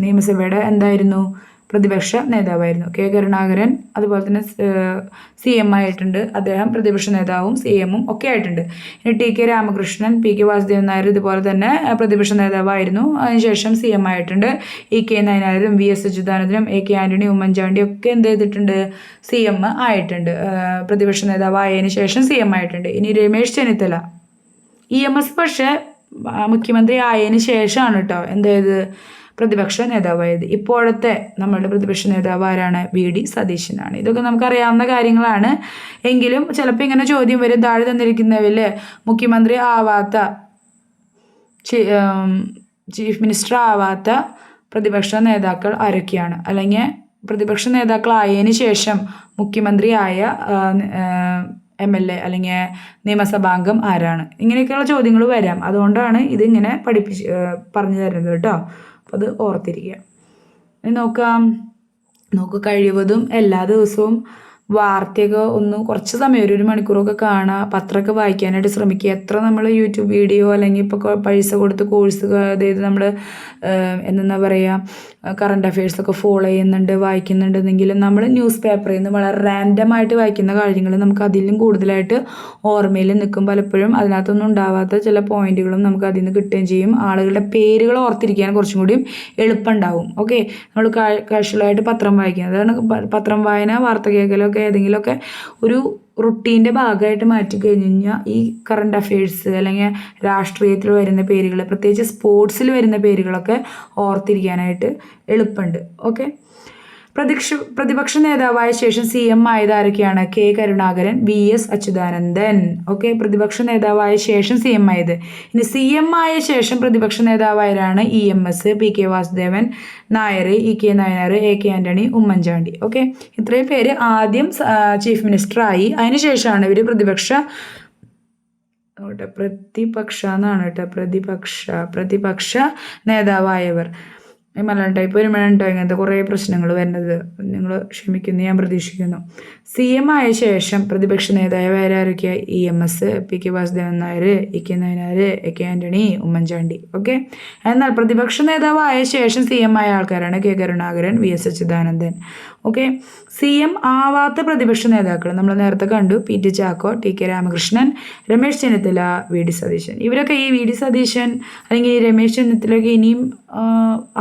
നിയമസഭയുടെ എന്തായിരുന്നു? പ്രതിപക്ഷ നേതാവായിരുന്നു. കരുണാകരൻ അതുപോലെ തന്നെ CM ആയിട്ടുണ്ട്. അദ്ദേഹം പ്രതിപക്ഷ നേതാവും CM-ഉം ഒക്കെ ആയിട്ടുണ്ട്. ഇനി TK രാമകൃഷ്ണൻ, PK വാസുദേവൻ നായർ ഇതുപോലെ തന്നെ പ്രതിപക്ഷ നേതാവായിരുന്നു. അതിനുശേഷം CM ആയിട്ടുണ്ട്. EK നായനാരും VS അച്യുതാനന്ദനും AK Antony, Oommen Chandy ഒക്കെ എന്ത് ചെയ്തിട്ടുണ്ട്? CM ആയിട്ടുണ്ട്. പ്രതിപക്ഷ നേതാവായതിനു ശേഷം CM ആയിട്ടുണ്ട്. ഇനി രമേശ് ചെന്നിത്തല EMS പക്ഷേ മുഖ്യമന്ത്രി ആയതിനു ശേഷമാണ് കേട്ടോ എന്തായത്? പ്രതിപക്ഷ നേതാവായത്. ഇപ്പോഴത്തെ നമ്മളുടെ പ്രതിപക്ഷ നേതാവ് ആരാണ്? VD സതീശനാണ്. ഇതൊക്കെ നമുക്കറിയാവുന്ന കാര്യങ്ങളാണ്. എങ്കിലും ചിലപ്പോൾ ഇങ്ങനെ ചോദ്യം വരും, താഴെ തന്നിരിക്കുന്നവരിൽ മുഖ്യമന്ത്രി ആവാത്ത, ചീഫ് മിനിസ്റ്റർ ആവാത്ത പ്രതിപക്ഷ നേതാക്കൾ ആരൊക്കെയാണ്? അല്ലെങ്കിൽ പ്രതിപക്ഷ നേതാക്കളായതിനു ശേഷം മുഖ്യമന്ത്രിയായ MLA അല്ലെങ്കിൽ നിയമസഭാംഗം ആരാണ്? ഇങ്ങനെയൊക്കെയുള്ള ചോദ്യങ്ങൾ വരാം. അതുകൊണ്ടാണ് ഇതിങ്ങനെ പറഞ്ഞു തരുന്നത് കേട്ടോ. അപ്പോൾ അത് ഓർത്തിരിക്കുക. ഇനി നോക്ക് കഴിവതും എല്ലാ ദിവസവും വാർത്തയൊക്കെ ഒന്ന് കുറച്ച് സമയം 1 മണിക്കൂറൊക്കെ കാണുക, പത്രമൊക്കെ വായിക്കാനായിട്ട് ശ്രമിക്കുക. എത്ര നമ്മൾ യൂട്യൂബ് വീഡിയോ അല്ലെങ്കിൽ ഇപ്പോൾ പൈസ കൊടുത്ത് കോഴ്സ് അതായത് നമ്മൾ എന്താ പറയുക കറണ്ട് അഫെയർസൊക്കെ ഫോളോ ചെയ്യുന്നുണ്ട് വായിക്കുന്നുണ്ടെന്നെങ്കിലും നമ്മൾ ന്യൂസ് പേപ്പറിൽ നിന്ന് വളരെ റാൻഡമായിട്ട് വായിക്കുന്ന കാര്യങ്ങൾ നമുക്ക് അതിലും കൂടുതലായിട്ട് ഓർമ്മയിൽ നിൽക്കും. പലപ്പോഴും അതിനകത്തൊന്നും ഉണ്ടാവാത്ത ചില പോയിന്റുകളും നമുക്ക് അതിൽ നിന്ന് കിട്ടുകയും ചെയ്യും. ആളുകളുടെ പേരുകൾ ഓർത്തിരിക്കാൻ കുറച്ചും കൂടിയും എളുപ്പമുണ്ടാവും. ഓക്കെ, നമ്മൾ കാഷ്വലായിട്ട് പത്രം വായിക്കുക, അതാണ് പത്രം വായന, വാർത്ത കേൾക്കലൊക്കെ ഏതെങ്കിലുമൊക്കെ ഒരു റുട്ടീൻ്റെ ഭാഗമായിട്ട് മാറ്റി കഴിഞ്ഞ് കഴിഞ്ഞാൽ ഈ കറണ്ട് അഫെയർസ് അല്ലെങ്കിൽ രാഷ്ട്രീയത്തിൽ വരുന്ന പേരുകൾ, പ്രത്യേകിച്ച് സ്പോർട്സിൽ വരുന്ന പേരുകളൊക്കെ ഓർത്തിരിക്കാനായിട്ട് എളുപ്പമുണ്ട്. ഓക്കെ, പ്രതിപക്ഷ നേതാവായ ശേഷം CM ആയത് ആരൊക്കെയാണ്? K. Karunakaran, VS Achuthanandan. Okay, പ്രതിപക്ഷ നേതാവായ ശേഷം CM ആയത്. ഇനി CM ആയ ശേഷം പ്രതിപക്ഷ നേതാവായവരാണ് EMS, PK Vasudevan Nair, EK Nayanar, AK Antony, Oommen Chandy. Okay, ഇത്രയും പേര് ആദ്യം ചീഫ് മിനിസ്റ്റർ ആയി, അതിനുശേഷമാണ് ഇവർ പ്രതിപക്ഷ എന്നാണ് കേട്ടോ, പ്രതിപക്ഷ നേതാവായവർ. മലയാളം ടൈപ്പ് വരുമ്പോഴുണ്ടോ ഇങ്ങനത്തെ കുറേ പ്രശ്നങ്ങൾ വരുന്നത്, നിങ്ങൾ ക്ഷമിക്കുന്നു ഞാൻ പ്രതീക്ഷിക്കുന്നു. CM ആയ ശേഷം പ്രതിപക്ഷ നേതാവ് ആരൊക്കെയാണ്? EMS, PK Vasudevan Nair, EK Nayanar, AK Antony, Oommen Chandy. Okay, എന്നാൽ പ്രതിപക്ഷ നേതാവായ ശേഷം CM ആയ ആൾക്കാരാണ് K. Karunakaran, VS Achuthanandan. Okay, CM ആവാത്ത പ്രതിപക്ഷ നേതാക്കൾ നമ്മൾ നേരത്തെ കണ്ടു. PT Chacko, TK Ramakrishnan, Ramesh Chennithala, VD Satheesan. ഇവരൊക്കെ ഈ VD സതീശൻ അല്ലെങ്കിൽ രമേശ് ചെന്നിത്തലയൊക്കെ ഇനിയും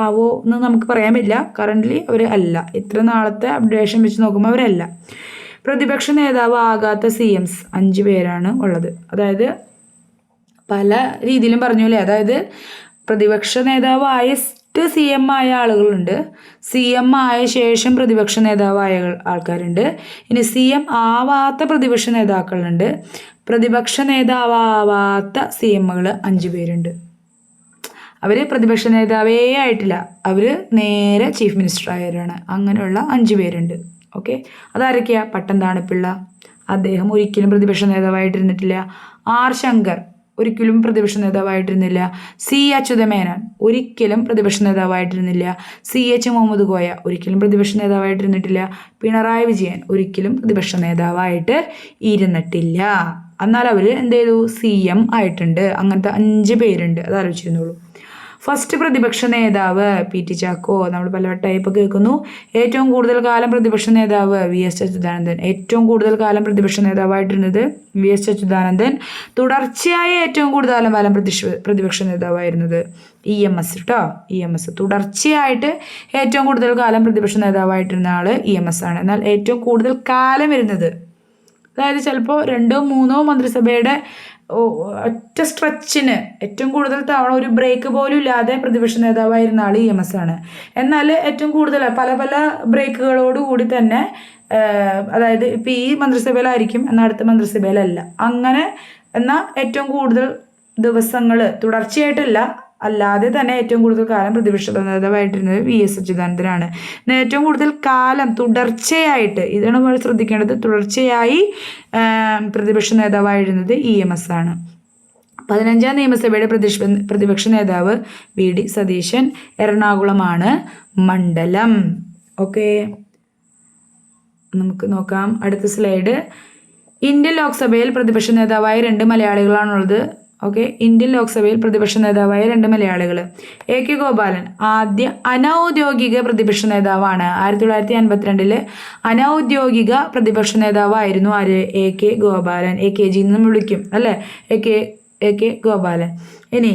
ആവോ എന്ന് നമുക്ക് പറയാൻ പറ്റില്ല. കറൻ്റ്ലി അവർ അല്ല, ഇത്ര നാളത്തെ അപ്ഡേഷൻ വെച്ച് നോക്കുമ്പോൾ അവരല്ല. പ്രതിപക്ഷ നേതാവ് ആകാത്ത CMs 5 പേരാണ് ഉള്ളത്. അതായത് പല രീതിയിലും പറഞ്ഞു അല്ലേ, അതായത് പ്രതിപക്ഷ നേതാവായ CM ആയ ആളുകളുണ്ട്, CM ആയ ശേഷം പ്രതിപക്ഷ നേതാവായ ആൾക്കാരുണ്ട്, ഇനി CM ആവാത്ത പ്രതിപക്ഷ നേതാക്കളുണ്ട്, പ്രതിപക്ഷ നേതാവാത്ത CMകൾ 5 പേരുണ്ട്. അവർ പ്രതിപക്ഷ നേതാവേ ആയിട്ടില്ല, അവർ നേരെ ചീഫ് മിനിസ്റ്റർ ആയവരാണ്. അങ്ങനെയുള്ള 5 പേരുണ്ട്. ഓക്കെ, അതാരൊക്കെയാണ്? പട്ടംതാണിപ്പിള്ള, അദ്ദേഹം ഒരിക്കലും പ്രതിപക്ഷ നേതാവായിട്ടിരുന്നിട്ടില്ല. R. ശങ്കർ ഒരിക്കലും പ്രതിപക്ഷ നേതാവായിട്ടിരുന്നില്ല. C. അച്യുതമേനോൻ ഒരിക്കലും പ്രതിപക്ഷ നേതാവായിട്ടിരുന്നില്ല. CH. മുഹമ്മദ് കോയ ഒരിക്കലും പ്രതിപക്ഷ നേതാവായിട്ടിരുന്നിട്ടില്ല. പിണറായി വിജയൻ ഒരിക്കലും പ്രതിപക്ഷ നേതാവായിട്ട് ഇരുന്നിട്ടില്ല. എന്നാൽ അവർ എന്ത് ചെയ്തു? CM ആയിട്ടുണ്ട്. അങ്ങനത്തെ 5 പേരുണ്ട്, അത് ആലോചിച്ചിരുന്നുള്ളൂ. ഫസ്റ്റ് പ്രതിപക്ഷ നേതാവ് PT ചാക്കോ, നമ്മൾ പല ടൈപ്പ് കേൾക്കുന്നു. ഏറ്റവും കൂടുതൽ കാലം പ്രതിപക്ഷ നേതാവ് VS അച്യുതാനന്ദൻ. ഏറ്റവും കൂടുതൽ കാലം പ്രതിപക്ഷ നേതാവായിട്ടിരുന്നത് VS അച്യുതാനന്ദൻ. തുടർച്ചയായ ഏറ്റവും കൂടുതൽ കാലം പ്രതിപക്ഷ നേതാവായിരുന്നത് EMS കേട്ടോ. EMS തുടർച്ചയായിട്ട് ഏറ്റവും കൂടുതൽ കാലം പ്രതിപക്ഷ നേതാവായിട്ടിരുന്ന ആൾ EMS ആണ്. എന്നാൽ ഏറ്റവും കൂടുതൽ കാലം വരുന്നത്, അതായത് ചിലപ്പോൾ 2 3 മന്ത്രിസഭയുടെ ഒറ്റ സ്ട്രെച്ചിന് ഏറ്റവും കൂടുതൽ തവണ ഒരു ബ്രേക്ക് പോലും ഇല്ലാതെ പ്രതിപക്ഷ നേതാവായിരുന്ന ആൾ EMS ആണ്. എന്നാൽ ഏറ്റവും കൂടുതൽ പല ബ്രേക്കുകളോടുകൂടി തന്നെ, അതായത് ഇപ്പം ഈ മന്ത്രിസഭയിലായിരിക്കും എന്നാൽ അടുത്ത മന്ത്രിസഭയിലല്ല, അങ്ങനെ എന്നാൽ ഏറ്റവും കൂടുതൽ ദിവസങ്ങൾ തുടർച്ചയായിട്ടല്ല അല്ലാതെ തന്നെ ഏറ്റവും കൂടുതൽ കാലം പ്രതിപക്ഷ നേതാവായിട്ടിരുന്നത് VS അച്യുതാനന്ദനാണ്. ഏറ്റവും കൂടുതൽ കാലം തുടർച്ചയായിട്ട്, ഇതാണ് നമ്മൾ ശ്രദ്ധിക്കേണ്ടത്, തുടർച്ചയായി പ്രതിപക്ഷ നേതാവായിരുന്നത് EMS ആണ്. 15ാം നിയമസഭയുടെ പ്രതിപക്ഷ നേതാവ് VD സതീശൻ, എറണാകുളമാണ് മണ്ഡലം. ഓക്കെ, നമുക്ക് നോക്കാം അടുത്ത സ്ലൈഡ്. ഇന്ത്യൻ ലോക്സഭയിൽ പ്രതിപക്ഷ നേതാവായ 2 മലയാളികളാണുള്ളത്. ഓക്കെ, ഇന്ത്യൻ ലോക്സഭയിൽ പ്രതിപക്ഷ നേതാവായ 2 മലയാളികൾ. AK ഗോപാലൻ ആദ്യ അനൗദ്യോഗിക പ്രതിപക്ഷ നേതാവാണ്. 1952 അനൗദ്യോഗിക പ്രതിപക്ഷ നേതാവായിരുന്നു ആര്? AK ഗോപാലൻ. AKG എന്ന് വിളിക്കും അല്ലേ, AK ഗോപാലൻ. ഇനി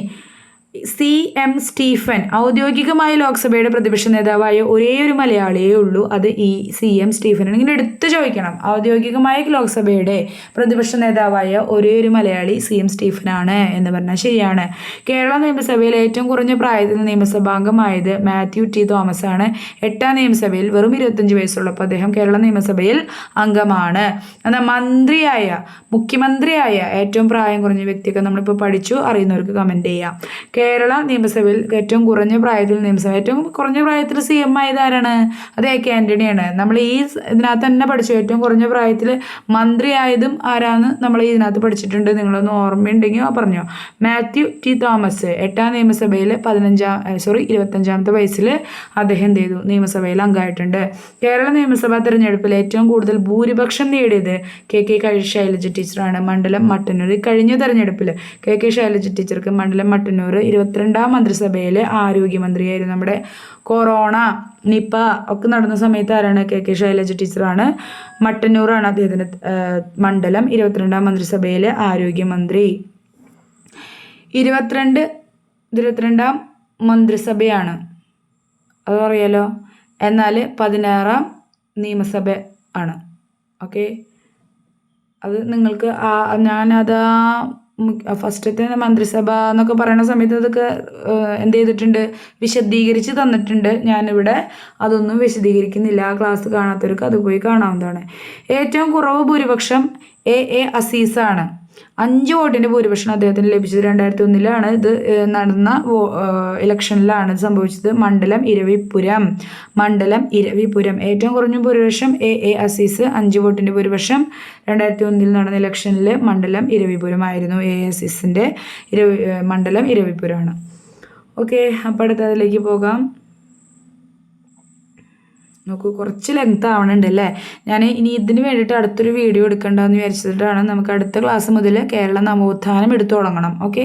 CM സ്റ്റീഫൻ ഔദ്യോഗികമായ ലോക്സഭയുടെ പ്രതിപക്ഷ നേതാവായ ഒരേ ഒരു മലയാളിയേ ഉള്ളൂ, അത് ഈ CM സ്റ്റീഫനാണ്. ഇങ്ങനെ എടുത്തു ചോദിക്കണം, ഔദ്യോഗികമായ ലോക്സഭയുടെ പ്രതിപക്ഷ നേതാവായ ഒരേ ഒരു മലയാളി CM സ്റ്റീഫനാണ് എന്ന് പറഞ്ഞാൽ ശരിയാണ്. കേരള നിയമസഭയിൽ ഏറ്റവും കുറഞ്ഞ പ്രായത്തിൽ നിയമസഭാംഗമായത് മാത്യു T. തോമസ് ആണ്. 8ാം നിയമസഭയിൽ വെറും 25 വയസ്സുള്ളപ്പോൾ അദ്ദേഹം കേരള നിയമസഭയിൽ അംഗമാണ്. എന്നാൽ മുഖ്യമന്ത്രിയായ ഏറ്റവും പ്രായം കുറഞ്ഞ വ്യക്തിയൊക്കെ നമ്മളിപ്പോൾ പഠിച്ചു, അറിയുന്നവർക്ക് കമൻറ്റ് ചെയ്യാം. കേരള നിയമസഭയിൽ ഏറ്റവും കുറഞ്ഞ പ്രായത്തിൽ ഏറ്റവും കുറഞ്ഞ പ്രായത്തിൽ CM ആയത് ആരാണ്? അത് AK ആൻ്റണിയാണ്. നമ്മൾ ഈ ഇതിനകത്ത് തന്നെ പഠിച്ചു. ഏറ്റവും കുറഞ്ഞ പ്രായത്തിൽ മന്ത്രിയായതും ആരാന്ന് നമ്മൾ ഇതിനകത്ത് പഠിച്ചിട്ടുണ്ട്. നിങ്ങളൊന്ന് ഓർമ്മയുണ്ടെങ്കിൽ പറഞ്ഞോ. മാത്യു T തോമസ് 8ാം നിയമസഭയിൽ 25ാമത്തെ വയസ്സിൽ അദ്ദേഹം എന്ത് ചെയ്തു? നിയമസഭയിൽ അംഗമായിട്ടുണ്ട്. കേരള നിയമസഭാ തെരഞ്ഞെടുപ്പിൽ ഏറ്റവും കൂടുതൽ ഭൂരിപക്ഷം നേടിയത് KK ശൈലജ ടീച്ചറാണ്. മണ്ഡലം മട്ടന്നൂർ. കഴിഞ്ഞ തെരഞ്ഞെടുപ്പിൽ KK ശൈലജ ടീച്ചർക്ക് മണ്ഡലം മട്ടന്നൂർ 22ാം മന്ത്രിസഭയിലെ ആരോഗ്യമന്ത്രിയായിരുന്നു. നമ്മുടെ കൊറോണ, നിപ ഒക്കെ നടന്ന സമയത്ത് ആരാണ്? KK ശൈലജ ടീച്ചറാണ്. മട്ടന്നൂറാണ് അദ്ദേഹത്തിന് മണ്ഡലം. 22ാം മന്ത്രിസഭയിലെ ആരോഗ്യമന്ത്രി. 22ാം മന്ത്രിസഭയാണ്, അതറിയാലോ. എന്നാൽ 16ാം നിയമസഭ ആണ്. ഓക്കെ, അത് നിങ്ങൾക്ക് ഞാനത് ഫസ്റ്റത്തെ മന്ത്രിസഭ എന്നൊക്കെ പറയുന്ന സമയത്ത് അതൊക്കെ എന്ത് ചെയ്തിട്ടുണ്ട്? വിശദീകരിച്ച് തന്നിട്ടുണ്ട്. ഞാനിവിടെ അതൊന്നും വിശദീകരിക്കുന്നില്ല. ആ ക്ലാസ് കാണാത്തവർക്ക് അത് പോയി കാണാവുന്നതാണ്. ഏറ്റവും കുറവ് ഭൂരിപക്ഷം AA അസീസാണ്. 5 വോട്ടിൻ്റെ ഭൂരിപക്ഷം അദ്ദേഹത്തിന് ലഭിച്ചത് 2001 ഇത് നടന്ന ഇലക്ഷനിലാണ് സംഭവിച്ചത്. മണ്ഡലം ഇരവിപുരം. ഏറ്റവും കുറഞ്ഞ ഭൂരിപക്ഷം AA അസീസ്. 5 വോട്ടിൻ്റെ ഭൂരിപക്ഷം 2001 നടന്ന ഇലക്ഷനിൽ മണ്ഡലം ഇരവിപുരം ആയിരുന്നു. AA അസീസിൻ്റെ മണ്ഡലം ഇരവിപുരമാണ്. ഓക്കെ, അപ്പോൾ അടുത്തതിലേക്ക് പോകാം. നോക്കൂ, കുറച്ച് ലെങ്ത് ആവണുണ്ട് അല്ലേ. ഞാൻ ഇനി ഇതിന് വേണ്ടിയിട്ട് അടുത്തൊരു വീഡിയോ എടുക്കേണ്ടതെന്ന് വിചാരിച്ചിട്ടാണ്. നമുക്ക് അടുത്ത ക്ലാസ് മുതൽ കേരള നവോത്ഥാനം എടുത്തു തുടങ്ങണം. ഓക്കെ,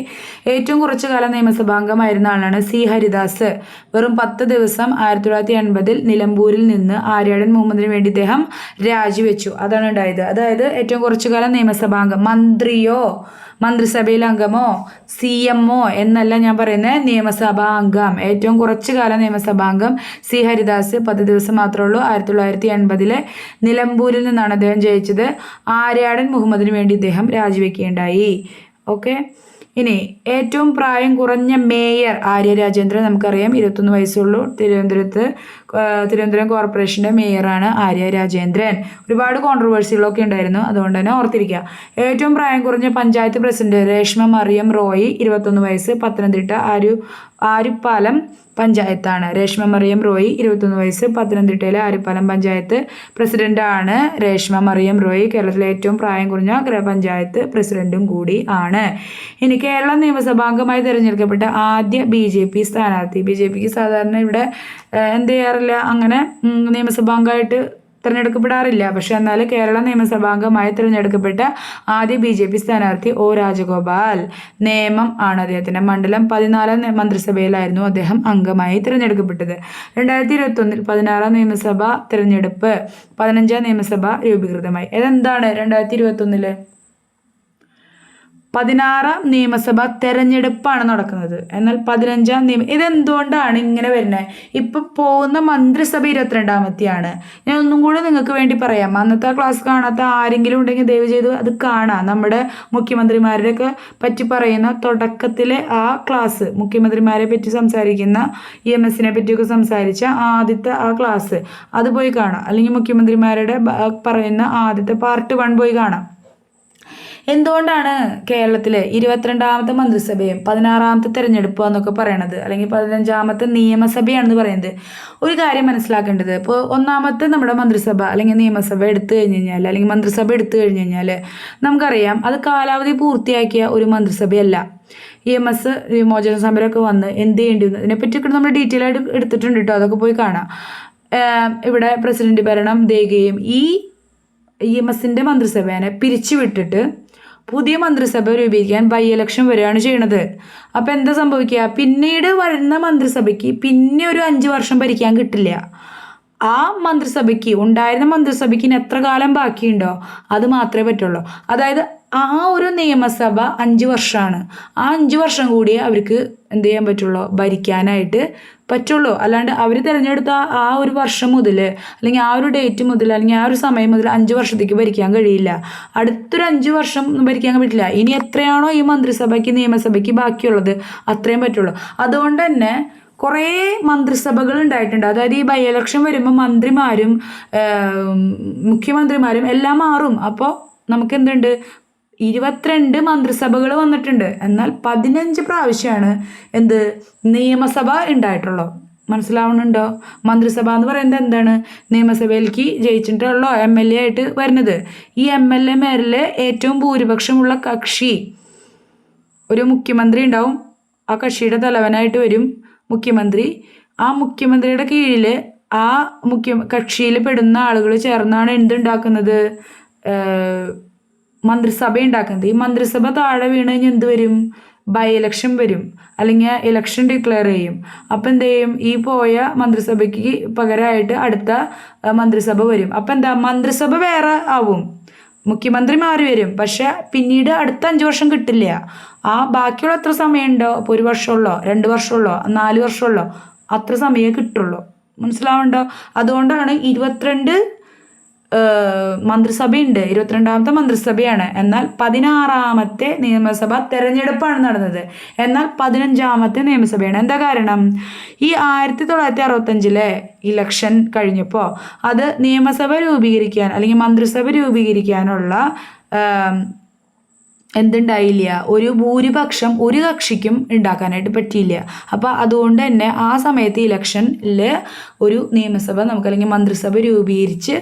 ഏറ്റവും കുറച്ചു കാലം നിയമസഭാംഗമായിരുന്ന ആളാണ് C ഹരിദാസ്. വെറും 10 ദിവസം 1980 നിലമ്പൂരിൽ നിന്ന് ആര്യാടൻ മുഹമ്മദിന് വേണ്ടി ഇദ്ദേഹം രാജിവെച്ചു. അതാണ് ഉണ്ടായത്. അതായത് ഏറ്റവും കുറച്ചു കാലം നിയമസഭാംഗം, മന്ത്രിയോ മന്ത്രിസഭയിൽ അംഗമോ CMO എന്നല്ല ഞാൻ പറയുന്നത്, നിയമസഭാ അംഗം. ഏറ്റവും കുറച്ചു കാലം നിയമസഭാംഗം C ഹരിദാസ്. 10 ദിവസം മാത്രമേ ഉള്ളൂ. 1980 നിലമ്പൂരിൽ നിന്നാണ് അദ്ദേഹം ജയിച്ചത്. ആര്യാടൻ മുഹമ്മദിന് വേണ്ടി ഇദ്ദേഹം രാജിവെക്കുകയുണ്ടായി. ഓക്കെ, ഇനി ഏറ്റവും പ്രായം കുറഞ്ഞ മേയർ ആര്യ രാജേന്ദ്രൻ. നമുക്കറിയാം 21 വയസ്സുള്ളൂ. തിരുവനന്തപുരം കോർപ്പറേഷൻ്റെ മേയറാണ് ആര്യ രാജേന്ദ്രൻ. ഒരുപാട് കോൺട്രവേഴ്സികളൊക്കെ ഉണ്ടായിരുന്നു, അതുകൊണ്ട് തന്നെ ഓർത്തിരിക്കുക. ഏറ്റവും പ്രായം കുറഞ്ഞ പഞ്ചായത്ത് പ്രസിഡന്റ് രേഷ്മ മറിയം റോയി. 21 വയസ്സ്. പത്തനംതിട്ട ആര്യപ്പാലം പഞ്ചായത്താണ്. രേഷ്മ മറിയം റോയി 21 വയസ്സ്. പത്തനംതിട്ടയിലെ ആര്യപ്പാലം പഞ്ചായത്ത് പ്രസിഡന്റാണ് രേഷ്മ മറിയം റോയി. കേരളത്തിലെ ഏറ്റവും പ്രായം കുറഞ്ഞ ഗ്രാമപഞ്ചായത്ത് പ്രസിഡന്റും കൂടി ആണ്. ഇനി കേരള നിയമസഭാംഗമായി തിരഞ്ഞെടുക്കപ്പെട്ട ആദ്യ BJP സ്ഥാനാർത്ഥി. BJPക്ക് സാധാരണ ഇവിടെ എന്ത് ചെയ്യാറില്ല, അങ്ങനെ നിയമസഭാംഗമായിട്ട് തിരഞ്ഞെടുക്കപ്പെടാറില്ല. പക്ഷെ എന്നാൽ കേരള നിയമസഭാംഗമായി തിരഞ്ഞെടുക്കപ്പെട്ട ആദ്യ BJP സ്ഥാനാർത്ഥി O രാജഗോപാൽ. നേമം ആണ് അദ്ദേഹത്തിൻ്റെ മണ്ഡലം. 14ാം മന്ത്രിസഭയിലായിരുന്നു അദ്ദേഹം അംഗമായി തിരഞ്ഞെടുക്കപ്പെട്ടത്. 2021 16ാം നിയമസഭ തിരഞ്ഞെടുപ്പ്, 15ാം നിയമസഭ രൂപീകൃതമായി. ഇതെന്താണ് 2021 16ാം നിയമസഭ തെരഞ്ഞെടുപ്പാണ് നടക്കുന്നത്. എന്നാൽ 15ാം ഇതെന്തുകൊണ്ടാണ് ഇങ്ങനെ വരുന്നത്? ഇപ്പം പോകുന്ന മന്ത്രിസഭ 22ാമത്തെയാണ്. ഞാൻ ഒന്നും കൂടെ നിങ്ങൾക്ക് വേണ്ടി പറയാം. അന്നത്തെ ക്ലാസ് കാണാത്ത ആരെങ്കിലും ഉണ്ടെങ്കിൽ ദയവ് ചെയ്ത് അത് കാണാം. നമ്മുടെ മുഖ്യമന്ത്രിമാരുടെയൊക്കെ പറ്റി പറയുന്ന തുടക്കത്തിലെ ആ ക്ലാസ്, മുഖ്യമന്ത്രിമാരെ പറ്റി സംസാരിക്കുന്ന EMSനെ പറ്റിയൊക്കെ സംസാരിച്ച ആദ്യത്തെ ആ ക്ലാസ്, അത് പോയി കാണാം. അല്ലെങ്കിൽ മുഖ്യമന്ത്രിമാരുടെ പറയുന്ന ആദ്യത്തെ പാർട്ട് 1 പോയി കാണാം. എന്തുകൊണ്ടാണ് കേരളത്തിൽ 22ാമത്തെ മന്ത്രിസഭയും 16ാമത്തെ തെരഞ്ഞെടുപ്പ് എന്നൊക്കെ പറയണത്, അല്ലെങ്കിൽ 15ാമത്തെ നിയമസഭയാണെന്ന് പറയുന്നത്? ഒരു കാര്യം മനസ്സിലാക്കേണ്ടത്, ഇപ്പോൾ ഒന്നാമത്തെ നമ്മുടെ മന്ത്രിസഭ അല്ലെങ്കിൽ നിയമസഭ എടുത്തു കഴിഞ്ഞ് കഴിഞ്ഞാൽ, അല്ലെങ്കിൽ മന്ത്രിസഭ എടുത്തു കഴിഞ്ഞ് കഴിഞ്ഞാൽ നമുക്കറിയാം അത് കാലാവധി പൂർത്തിയാക്കിയ ഒരു മന്ത്രിസഭയല്ല. EMS വിമോചന സമരമൊക്കെ വന്ന് എന്ത് ചെയ്യേണ്ടി വന്നു ഇതിനെപ്പറ്റിയൊക്കെ നമ്മൾ ഡീറ്റെയിൽ ആയിട്ട് എടുത്തിട്ടുണ്ട് കേട്ടോ. അതൊക്കെ പോയി കാണാം. ഇവിടെ പ്രസിഡന്റ് ഭരണം ദേഗയും ഈ EMSൻ്റെ മന്ത്രിസഭേനെ പിരിച്ചുവിട്ടിട്ട് പുതിയ മന്ത്രിസഭ രൂപീകരിക്കാൻ ബൈ ഇലക്ഷൻ വരികയാണ് ചെയ്യണത്. അപ്പോൾ എന്താ സംഭവിക്കുക? പിന്നീട് വരുന്ന മന്ത്രിസഭയ്ക്ക് പിന്നെ ഒരു 5 വർഷം ഭരിക്കാൻ കിട്ടില്ല. ആ മന്ത്രിസഭയ്ക്ക്, ഉണ്ടായിരുന്ന മന്ത്രിസഭയ്ക്ക് ഇനി എത്ര കാലം ബാക്കിയുണ്ടോ അത് മാത്രമേ പറ്റുള്ളൂ. അതായത് ആ ഒരു നിയമസഭ 5 വർഷമാണ്. ആ 5 വർഷം കൂടി അവർക്ക് എന്ത് ചെയ്യാൻ പറ്റുള്ളൂ? ഭരിക്കാനായിട്ട് പറ്റുള്ളൂ. അല്ലാണ്ട് അവർ തിരഞ്ഞെടുത്ത ആ ഒരു വർഷം മുതൽ, അല്ലെങ്കിൽ ആ ഒരു ഡേറ്റ് മുതൽ, അല്ലെങ്കിൽ ആ ഒരു സമയം മുതൽ 5 വർഷത്തേക്ക് ഭരിക്കാൻ കഴിയില്ല. അടുത്തൊരു 5 വർഷം ഭരിക്കാൻ പറ്റില്ല. ഇനി എത്രയാണോ ഈ മന്ത്രിസഭയ്ക്ക് നിയമസഭയ്ക്ക് ബാക്കിയുള്ളത് അത്രയും പറ്റുള്ളൂ. അതുകൊണ്ട് തന്നെ കുറേ മന്ത്രിസഭകൾ ഉണ്ടായിട്ടുണ്ട്. അതായത് ഈ ബൈ ഇലക്ഷൻ വരുമ്പോൾ മന്ത്രിമാരും മുഖ്യമന്ത്രിമാരും എല്ലാം മാറും. അപ്പോൾ നമുക്ക് എന്തുണ്ട്, 22 മന്ത്രിസഭകൾ വന്നിട്ടുണ്ട്. എന്നാൽ 15 പ്രാവശ്യമാണ് എന്ത് നിയമസഭ ഉണ്ടായിട്ടുള്ളൂ. മനസ്സിലാവുന്നുണ്ടോ? മന്ത്രിസഭ എന്ന് പറയുന്നത് എന്താണ്? നിയമസഭയിലേക്ക് ജയിച്ചിട്ടുള്ളോ MLA ആയിട്ട് വരുന്നത്. ഈ MLA മാരിൽ ഏറ്റവും ഭൂരിപക്ഷമുള്ള കക്ഷി ഒരു മുഖ്യമന്ത്രി ഉണ്ടാവും. ആ കക്ഷിയുടെ തലവനായിട്ട് വരും മുഖ്യമന്ത്രി. ആ മുഖ്യമന്ത്രിയുടെ കീഴിൽ ആ കക്ഷിയിൽ പെടുന്ന ആളുകൾ ചേർന്നാണ് എന്തുണ്ടാക്കുന്നത്? മന്ത്രിസഭ ഉണ്ടാക്കുന്നത്. ഈ മന്ത്രിസഭ താഴെ വീണ് കഴിഞ്ഞാൽ എന്ത് വരും? ബൈ ഇലക്ഷൻ വരും, അല്ലെങ്കിൽ ഇലക്ഷൻ ഡിക്ലെയർ ചെയ്യും. അപ്പം എന്ത് ചെയ്യും? ഈ പോയ മന്ത്രിസഭയ്ക്ക് പകരമായിട്ട് അടുത്ത മന്ത്രിസഭ വരും. അപ്പം എന്താ? മന്ത്രിസഭ വേറെ ആവും, മുഖ്യമന്ത്രി മാറി വരും. പക്ഷെ പിന്നീട് അടുത്ത 5 വർഷം കിട്ടില്ല. ആ ബാക്കിയുള്ള എത്ര സമയമുണ്ടോ? ഇപ്പോൾ 1 വർഷമുള്ളോ, 2 വർഷമുള്ളോ, 4 വർഷമുള്ളോ, അത്ര സമയമേ കിട്ടുള്ളൂ. മനസ്സിലാവുണ്ടോ? അതുകൊണ്ടാണ് 22 മന്ത്രിസഭയുണ്ട്. 22ാമത്തെ മന്ത്രിസഭയാണ്. എന്നാൽ 16ാമത്തെ നിയമസഭ തെരഞ്ഞെടുപ്പാണ് നടന്നത്. എന്നാൽ 15ാമത്തെ നിയമസഭയാണ്. എന്താ കാരണം? ഈ 1965 ഇലക്ഷൻ കഴിഞ്ഞപ്പോൾ അത് നിയമസഭ രൂപീകരിക്കാൻ അല്ലെങ്കിൽ മന്ത്രിസഭ രൂപീകരിക്കാനുള്ള എന്തുണ്ടായില്ല? ഒരു ഭൂരിപക്ഷം ഒരു കക്ഷിക്കും ഉണ്ടാക്കാനായിട്ട് പറ്റിയില്ല. അപ്പോൾ അതുകൊണ്ട് തന്നെ ആ സമയത്ത് ഇലക്ഷനിൽ ഒരു നിയമസഭ നമുക്ക് അല്ലെങ്കിൽ മന്ത്രിസഭ രൂപീകരിച്ച്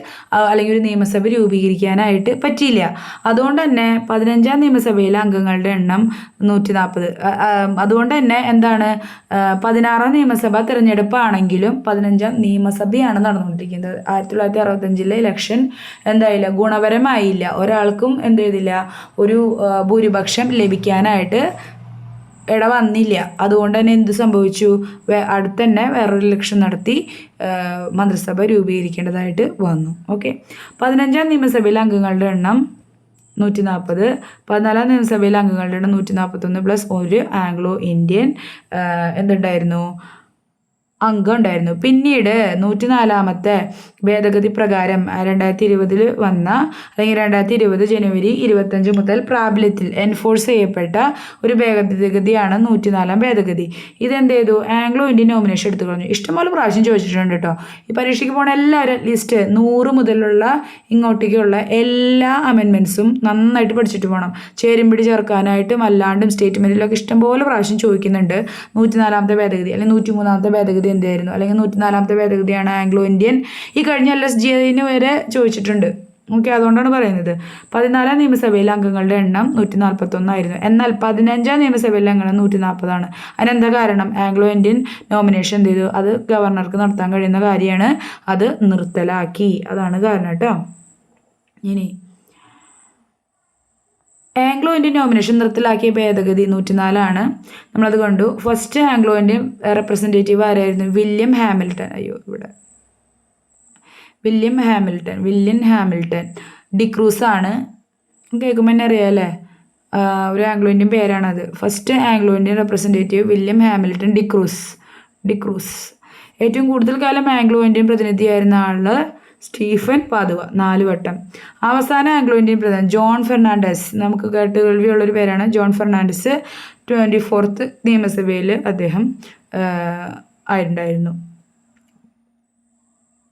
അല്ലെങ്കിൽ ഒരു നിയമസഭ രൂപീകരിക്കാനായിട്ട് പറ്റിയില്ല. അതുകൊണ്ട് തന്നെ 15ാം നിയമസഭയിലെ അംഗങ്ങളുടെ എണ്ണം 140. അതുകൊണ്ട് തന്നെ എന്താണ്? 16ാം നിയമസഭ തിരഞ്ഞെടുപ്പാണെങ്കിലും 15ാം നിയമസഭയാണ് നടന്നുകൊണ്ടിരിക്കുന്നത്. 1965 ഇലക്ഷൻ എന്തായില്ല? ഗുണപരമായില്ല. ഒരാൾക്കും എന്ത് ചെയ്തില്ല? ഒരു ഭൂരിപക്ഷം ലഭിക്കാനായിട്ട് വന്നില്ല. അതുകൊണ്ട് തന്നെ എന്ത് സംഭവിച്ചു? അടുത്ത് തന്നെ വേറൊരു ഇലക്ഷൻ നടത്തി മന്ത്രിസഭ രൂപീകരിക്കേണ്ടതായിട്ട് വന്നു. ഓക്കെ. 15ാം നിയമസഭയിലെ അംഗങ്ങളുടെ എണ്ണം 140. 14ാം നിയമസഭയിലെ അംഗങ്ങളുടെ എണ്ണം 141 പ്ലസ് 1 ആംഗ്ലോ ഇന്ത്യൻ എന്തുണ്ടായിരുന്നു? അംഗം ഉണ്ടായിരുന്നു. പിന്നീട് 104ാമത്തെ ഭേദഗതി പ്രകാരം 2020 വന്ന അല്ലെങ്കിൽ 2020 ജനുവരി 25 മുതൽ പ്രാബല്യത്തിൽ എൻഫോഴ്സ് ചെയ്യപ്പെട്ട ഒരു ഭേദഗതിയാണ് 104ാം ഭേദഗതി. ഇതെന്ത് ചെയ്തു? ആംഗ്ലോ ഇന്ത്യൻ നോമിനേഷൻ എടുത്തു കളഞ്ഞു. ഇഷ്ടംപോലെ പ്രാവശ്യം ചോദിച്ചിട്ടുണ്ട് കേട്ടോ. ഈ പരീക്ഷയ്ക്ക് പോണ എല്ലാവരും ലിസ്റ്റ് 100 മുതലുള്ള ഇങ്ങോട്ടേക്കുള്ള എല്ലാ അമെൻമെൻറ്റ്സും നന്നായിട്ട് പഠിച്ചിട്ട് പോകണം. ചേരുംപിടി ചേർക്കാനായിട്ടും അല്ലാണ്ടും സ്റ്റേറ്റ്മെൻറ്റിലൊക്കെ ഇഷ്ടംപോലെ പ്രാവശ്യം ചോദിക്കുന്നുണ്ട്. 104ാമത്തെ ഭേദഗതി അല്ലെങ്കിൽ 103ാമത്തെ ഭേദഗതി എന്തായിരുന്നു? അല്ലെങ്കിൽ 104ാമത്തെ ഭേദഗതിയാണ് ആംഗ്ലോ ഇന്ത്യൻ. ഈ കഴിഞ്ഞ LSGIന് വരെ ചോദിച്ചിട്ടുണ്ട്. ഓക്കെ. അതുകൊണ്ടാണ് പറയുന്നത്. 14ാം നിയമസഭയിലെ അംഗങ്ങളുടെ എണ്ണം 141 ആയിരുന്നു. എന്നാൽ 15ാം നിയമസഭയിലെ അംഗങ്ങൾ 140 അതിനെന്താ കാരണം? ആംഗ്ലോ ഇന്ത്യൻ നോമിനേഷൻ എന്ത് ചെയ്തു? അത് ഗവർണർക്ക് നടത്താൻ കഴിയുന്ന കാര്യമാണ്. അത് നിർത്തലാക്കി. അതാണ് കാരണം കേട്ടോ. ഇനി ആംഗ്ലോ ഇന്ത്യൻ നോമിനേഷൻ നിർത്തലാക്കിയ ഭേദഗതി 104 നമ്മളത് കണ്ടു. ഫസ്റ്റ് ആംഗ്ലോ ഇന്ത്യൻ റെപ്രസെൻറ്റേറ്റീവ് ആരായിരുന്നു? William Hamilton. William Hamilton D'Cruz ആണ്. കേൾക്കുമ്പോൾ തന്നെ അറിയാം അല്ലേ? ഒരു ആംഗ്ലോ ഇന്ത്യൻ പേരാണത്. First Anglo Indian representative William Hamilton D'Cruz. ഏറ്റവും കൂടുതൽ കാലം ആംഗ്ലോ ഇന്ത്യൻ പ്രതിനിധിയായിരുന്ന ആള് സ്റ്റീഫൻ പാതുവ 4 വട്ടം. അവസാന ആംഗ്ലോ ഇന്ത്യൻ പ്രധാനി ജോൺ ഫെർണാണ്ടസ്. നമുക്ക് കേൾവിയുള്ളൊരു പേരാണ് ജോൺ ഫെർണാണ്ടസ്. 24th നിയമസഭയിൽ അദ്ദേഹം ആയിട്ടുണ്ടായിരുന്നു.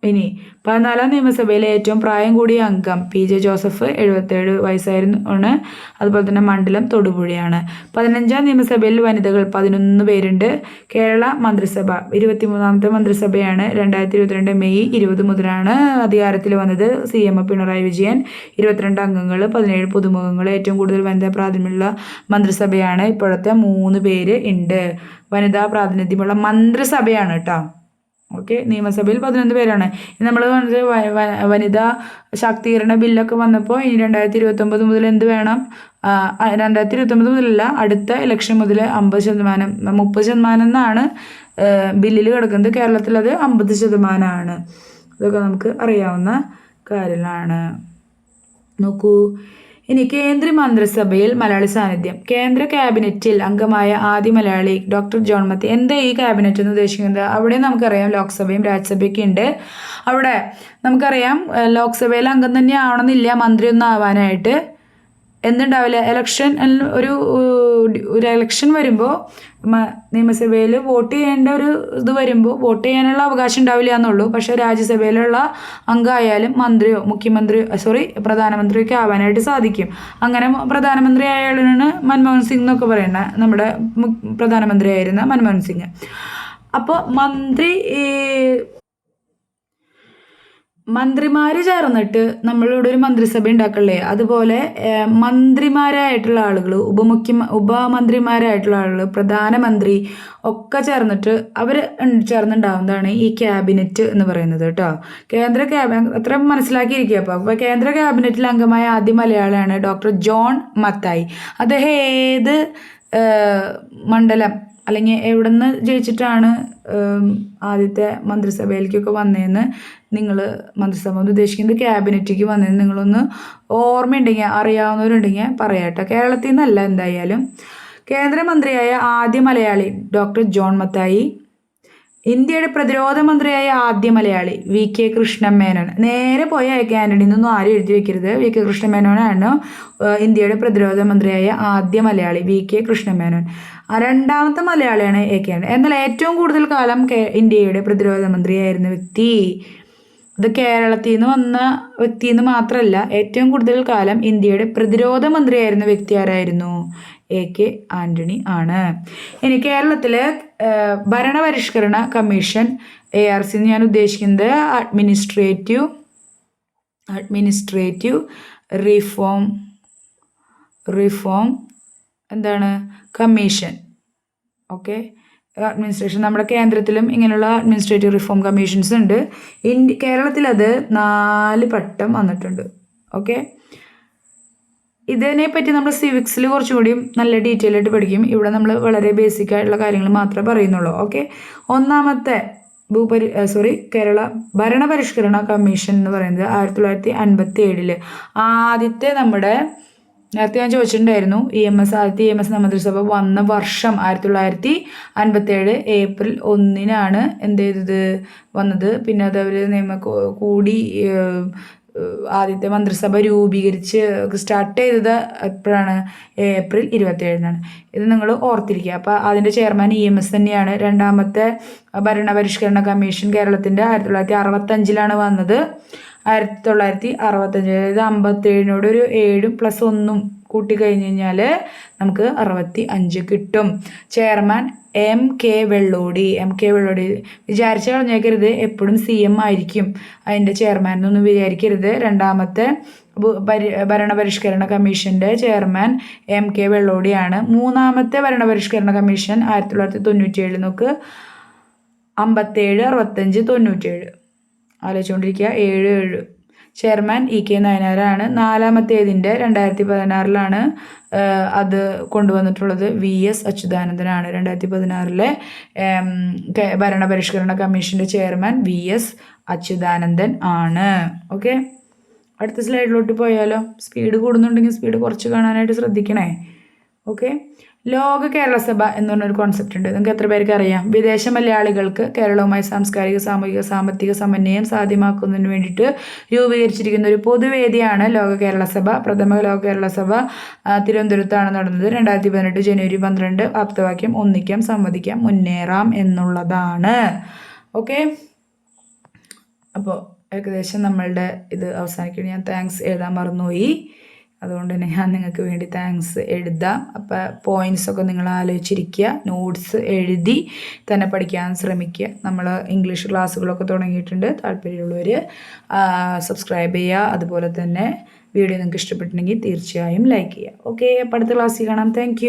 ഇനി 14ാം നിയമസഭയിലെ ഏറ്റവും പ്രായം കൂടിയ അംഗം PJ ജോസഫ് 77 വയസ്സായിരുന്നു. അതുപോലെ തന്നെ മണ്ഡലം തൊടുപുഴയാണ്. 15ാം നിയമസഭയിൽ വനിതകൾ 11 പേരുണ്ട്. കേരള മന്ത്രിസഭ 23ാമത്തെ മന്ത്രിസഭയാണ്. 2022 മെയ് 20 മുതലാണ് അധികാരത്തിൽ വന്നത്. CM പിണറായി വിജയൻ. 22 അംഗങ്ങൾ, 17 പുതുമുഖങ്ങൾ. ഏറ്റവും കൂടുതൽ വനിതാ പ്രാതിനിധ്യമുള്ള മന്ത്രിസഭയാണ്. ഇപ്പോഴത്തെ 3 പേര് ഉണ്ട്. വനിതാ പ്രാതിനിധ്യമുള്ള മന്ത്രിസഭയാണ് കേട്ടോ. ഓക്കെ. നിയമസഭയിൽ 11 പേരാണ്. നമ്മൾ വനിതാ ശാക്തീകരണ ബില്ലൊക്കെ വന്നപ്പോൾ ഇനി 2029 മുതൽ എന്ത് വേണം? 2029 മുതലല്ല, അടുത്ത ഇലക്ഷൻ മുതൽ 50%, 30% എന്നാണ് ബില്ലിൽ കിടക്കുന്നത്. കേരളത്തിൽ അത് 50%. ഇതൊക്കെ നമുക്ക് അറിയാവുന്ന കാര്യങ്ങളാണ്. നോക്കൂ. ഇനി കേന്ദ്ര മന്ത്രിസഭയിൽ മലയാളി സാന്നിധ്യം. കേന്ദ്ര ക്യാബിനറ്റിൽ അംഗമായ ആദ്യ മലയാളി ഡോക്ടർ ജോൺ മത്തി. എന്താ ഈ ക്യാബിനറ്റ് എന്ന് ഉദ്ദേശിക്കുന്നത്? അവിടെ നമുക്കറിയാം ലോക്സഭയും രാജ്യസഭയൊക്കെ ഉണ്ട്. അവിടെ നമുക്കറിയാം ലോക്സഭയിലെ അംഗം തന്നെ ആവണമെന്നില്ല മന്ത്രിയൊന്നും ആവാനായിട്ട്. എന്തുണ്ടാവില്ല, ഒരു എലക്ഷൻ വരുമ്പോൾ നിയമസഭയിൽ വോട്ട് ചെയ്യേണ്ട ഒരു ഇത് വരുമ്പോൾ വോട്ട് ചെയ്യാനുള്ള അവകാശം ഉണ്ടാവില്ല എന്നുള്ളൂ. പക്ഷേ രാജ്യസഭയിലുള്ള അംഗമായാലും മന്ത്രിയോ പ്രധാനമന്ത്രിയൊക്കെ ആവാനായിട്ട് സാധിക്കും. അങ്ങനെ പ്രധാനമന്ത്രി ആയാലാണ് മൻമോഹൻ സിംഗ് എന്നൊക്കെ പറയുന്നത്, നമ്മുടെ പ്രധാനമന്ത്രി ആയിരുന്ന മൻമോഹൻ സിംഗ്. അപ്പോൾ മന്ത്രിമാർ ചേർന്നിട്ട് നമ്മളിവിടെ ഒരു മന്ത്രിസഭ ഉണ്ടാക്കല്ലേ, അതുപോലെ മന്ത്രിമാരായിട്ടുള്ള ആളുകൾ, ഉപമന്ത്രിമാരായിട്ടുള്ള ആളുകൾ, പ്രധാനമന്ത്രി ഒക്കെ ചേർന്നിട്ട് അവർ ചേർന്നുണ്ടാവുന്നതാണ് ഈ ക്യാബിനറ്റ് എന്ന് പറയുന്നത് കേട്ടോ. കേന്ദ്ര ക്യാബിനറ്റ് അത്ര മനസ്സിലാക്കിയിരിക്കുക. അപ്പോൾ കേന്ദ്ര ക്യാബിനറ്റിൽ അംഗമായ ആദ്യ മലയാളിയാണ് ഡോക്ടർ ജോൺ മത്തായി. അദ്ദേഹം ഏത് മണ്ഡലം അല്ലെങ്കിൽ എവിടെ നിന്ന് ജയിച്ചിട്ടാണ് ആദ്യത്തെ മന്ത്രിസഭയിലേക്കൊക്കെ വന്നതെന്ന് നിങ്ങൾ, മന്ത്രിസഭ എന്ന് ഉദ്ദേശിക്കുന്നത് ക്യാബിനറ്റിലേക്ക് വന്നതെന്ന് നിങ്ങളൊന്ന് ഓർമ്മയുണ്ടെങ്കിൽ, അറിയാവുന്നവരുണ്ടെങ്കിൽ പറയാട്ടോ. കേരളത്തിൽ നിന്നല്ല എന്തായാലും. കേന്ദ്രമന്ത്രിയായ ആദ്യ മലയാളി ഡോക്ടർ ജോൺ മത്തായി. ഇന്ത്യയുടെ പ്രതിരോധ മന്ത്രിയായ ആദ്യ മലയാളി VK കൃഷ്ണമേനോൻ. നേരെ പോയ ആന്റണിയിൽ നിന്നൊന്നും ആരും എഴുതി വെക്കരുത്. VK കൃഷ്ണമേനോനാണ് ഇന്ത്യയുടെ പ്രതിരോധ മന്ത്രിയായ ആദ്യ മലയാളി, VK കൃഷ്ണമേനോൻ. രണ്ടാമത്തെ മലയാളിയാണ് AK ആന്റണി. എന്നാൽ ഏറ്റവും കൂടുതൽ കാലം ഇന്ത്യയുടെ പ്രതിരോധ മന്ത്രിയായിരുന്ന വ്യക്തി, അത് കേരളത്തിൽ നിന്ന് വന്ന വ്യക്തി എന്ന് മാത്രമല്ല, ഏറ്റവും കൂടുതൽ കാലം ഇന്ത്യയുടെ പ്രതിരോധ മന്ത്രിയായിരുന്ന വ്യക്തി ആരായിരുന്നു? AK ആന്റണി ആണ്. ഇനി കേരളത്തിലെ ഭരണപരിഷ്കരണ കമ്മീഷൻ, ARC എന്ന് ഞാൻ ഉദ്ദേശിക്കുന്നത് അഡ്മിനിസ്ട്രേറ്റീവ് റിഫോം എന്താണ് കമ്മീഷൻ. ഓക്കെ, അഡ്മിനിസ്ട്രേഷൻ, നമ്മുടെ കേന്ദ്രത്തിലും ഇങ്ങനെയുള്ള അഡ്മിനിസ്ട്രേറ്റീവ് റിഫോം കമ്മീഷൻസ് ഉണ്ട്. കേരളത്തിലത് 4 വട്ടം വന്നിട്ടുണ്ട്. ഓക്കെ, ഇതിനെപ്പറ്റി നമ്മൾ സിവിക്സിൽ കുറച്ചുകൂടി നല്ല ഡീറ്റെയിൽ ആയിട്ട് പഠിക്കും. ഇവിടെ നമ്മൾ വളരെ ബേസിക് ആയിട്ടുള്ള കാര്യങ്ങൾ മാത്രമേ പറയുന്നുള്ളൂ. ഓക്കെ, ഒന്നാമത്തെ കേരള ഭരണപരിഷ്കരണ കമ്മീഷൻ എന്ന് പറയുന്നത് 1957 ആദ്യത്തെ, നമ്മുടെ നേരത്തെ ഞാൻ ചോദിച്ചിട്ടുണ്ടായിരുന്നു ആദ്യത്തെ EMS മന്ത്രിസഭ വന്ന വർഷം 1957 ഏപ്രിൽ 1 എന്ത് ചെയ്തത് വന്നത്. പിന്നെ അത് അവർ കൂടി ആദ്യത്തെ മന്ത്രിസഭ രൂപീകരിച്ച് സ്റ്റാർട്ട് ചെയ്തത് എപ്പോഴാണ്? ഏപ്രിൽ 27. ഇത് നിങ്ങൾ ഓർത്തിരിക്കുക. അപ്പോൾ അതിൻ്റെ ചെയർമാൻ EMS തന്നെയാണ്. രണ്ടാമത്തെ ഭരണപരിഷ്കരണ കമ്മീഷൻ കേരളത്തിൻ്റെ 1965 വന്നത്. 1965, അതായത് 57 ഒരു 7+1 കൂട്ടിക്കഴിഞ്ഞ് കഴിഞ്ഞാൽ നമുക്ക് 65 കിട്ടും. Chairman MK വെള്ളോടി. വിചാരിച്ച കളഞ്ഞേക്കരുത്, എപ്പോഴും CM ആയിരിക്കും അതിൻ്റെ ചെയർമാൻ എന്നൊന്നും വിചാരിക്കരുത്. രണ്ടാമത്തെ ഭരണപരിഷ്കരണ കമ്മീഷൻ്റെ ചെയർമാൻ MK വെള്ളോടിയാണ്. മൂന്നാമത്തെ ഭരണപരിഷ്കരണ കമ്മീഷൻ 1997 നോക്ക്, 57, 65, 97 ആലോചിച്ചുകൊണ്ടിരിക്കുക. 7 ചെയർമാൻ EK നായനാരാണ്. നാലാമത്തേതിൻ്റെ 2016 അത് കൊണ്ടുവന്നിട്ടുള്ളത് VS അച്യുതാനന്ദനാണ്. 2016 ഭരണപരിഷ്കരണ കമ്മീഷൻ്റെ ചെയർമാൻ VS അച്യുതാനന്ദൻ ആണ്. ഓക്കെ, അടുത്ത സ്ലൈഡിലോട്ട് പോയാലോ? സ്പീഡ് കൂടുന്നുണ്ടെങ്കിൽ സ്പീഡ് കുറച്ച് കാണാനായിട്ട് ശ്രദ്ധിക്കണേ. ഓക്കെ, ലോക കേരള സഭ എന്ന് പറഞ്ഞൊരു കോൺസെപ്റ്റ് ഉണ്ട്. നിങ്ങൾക്ക് എത്ര പേർക്ക് അറിയാം? വിദേശ മലയാളികൾക്ക് കേരളവുമായി സാംസ്കാരിക, സാമൂഹിക, സാമ്പത്തിക സമന്വയം സാധ്യമാക്കുന്നതിന് വേണ്ടിയിട്ട് രൂപീകരിച്ചിരിക്കുന്ന ഒരു പൊതുവേദിയാണ് ലോക കേരള സഭ. പ്രഥമ ലോക കേരള സഭ തിരുവനന്തപുരത്താണ് നടന്നത്. 2018 ജനുവരി 12. ആപ്തവാക്യം ഒന്നിക്കാം, സംവദിക്കാം, മുന്നേറാം എന്നുള്ളതാണ്. ഓക്കെ, അപ്പോൾ ഏകദേശം നമ്മളുടെ ഇത് അവസാനിക്കണം. ഞാൻ താങ്ക്സ് എഴുതാൻ മറന്നുപോയി, അതുകൊണ്ട് തന്നെ ഞാൻ നിങ്ങൾക്ക് വേണ്ടി താങ്ക്സ് എഴുതാം. അപ്പോൾ പോയിൻറ്റ്സൊക്കെ നിങ്ങൾ ആലോചിച്ചിരിക്കുക, നോട്ട്സ് എഴുതി തന്നെ പഠിക്കാൻ ശ്രമിക്കുക. നമ്മൾ ഇംഗ്ലീഷ് ക്ലാസ്സുകളൊക്കെ തുടങ്ങിയിട്ടുണ്ട്. താല്പര്യമുള്ളവർ സബ്സ്ക്രൈബ് ചെയ്യുക. അതുപോലെ തന്നെ വീഡിയോ നിങ്ങൾക്ക് ഇഷ്ടപ്പെട്ടിട്ടുണ്ടെങ്കിൽ തീർച്ചയായും ലൈക്ക് ചെയ്യുക. ഓക്കെ, അപ്പോൾ അടുത്ത ക്ലാസ്സിൽ കാണാം. താങ്ക്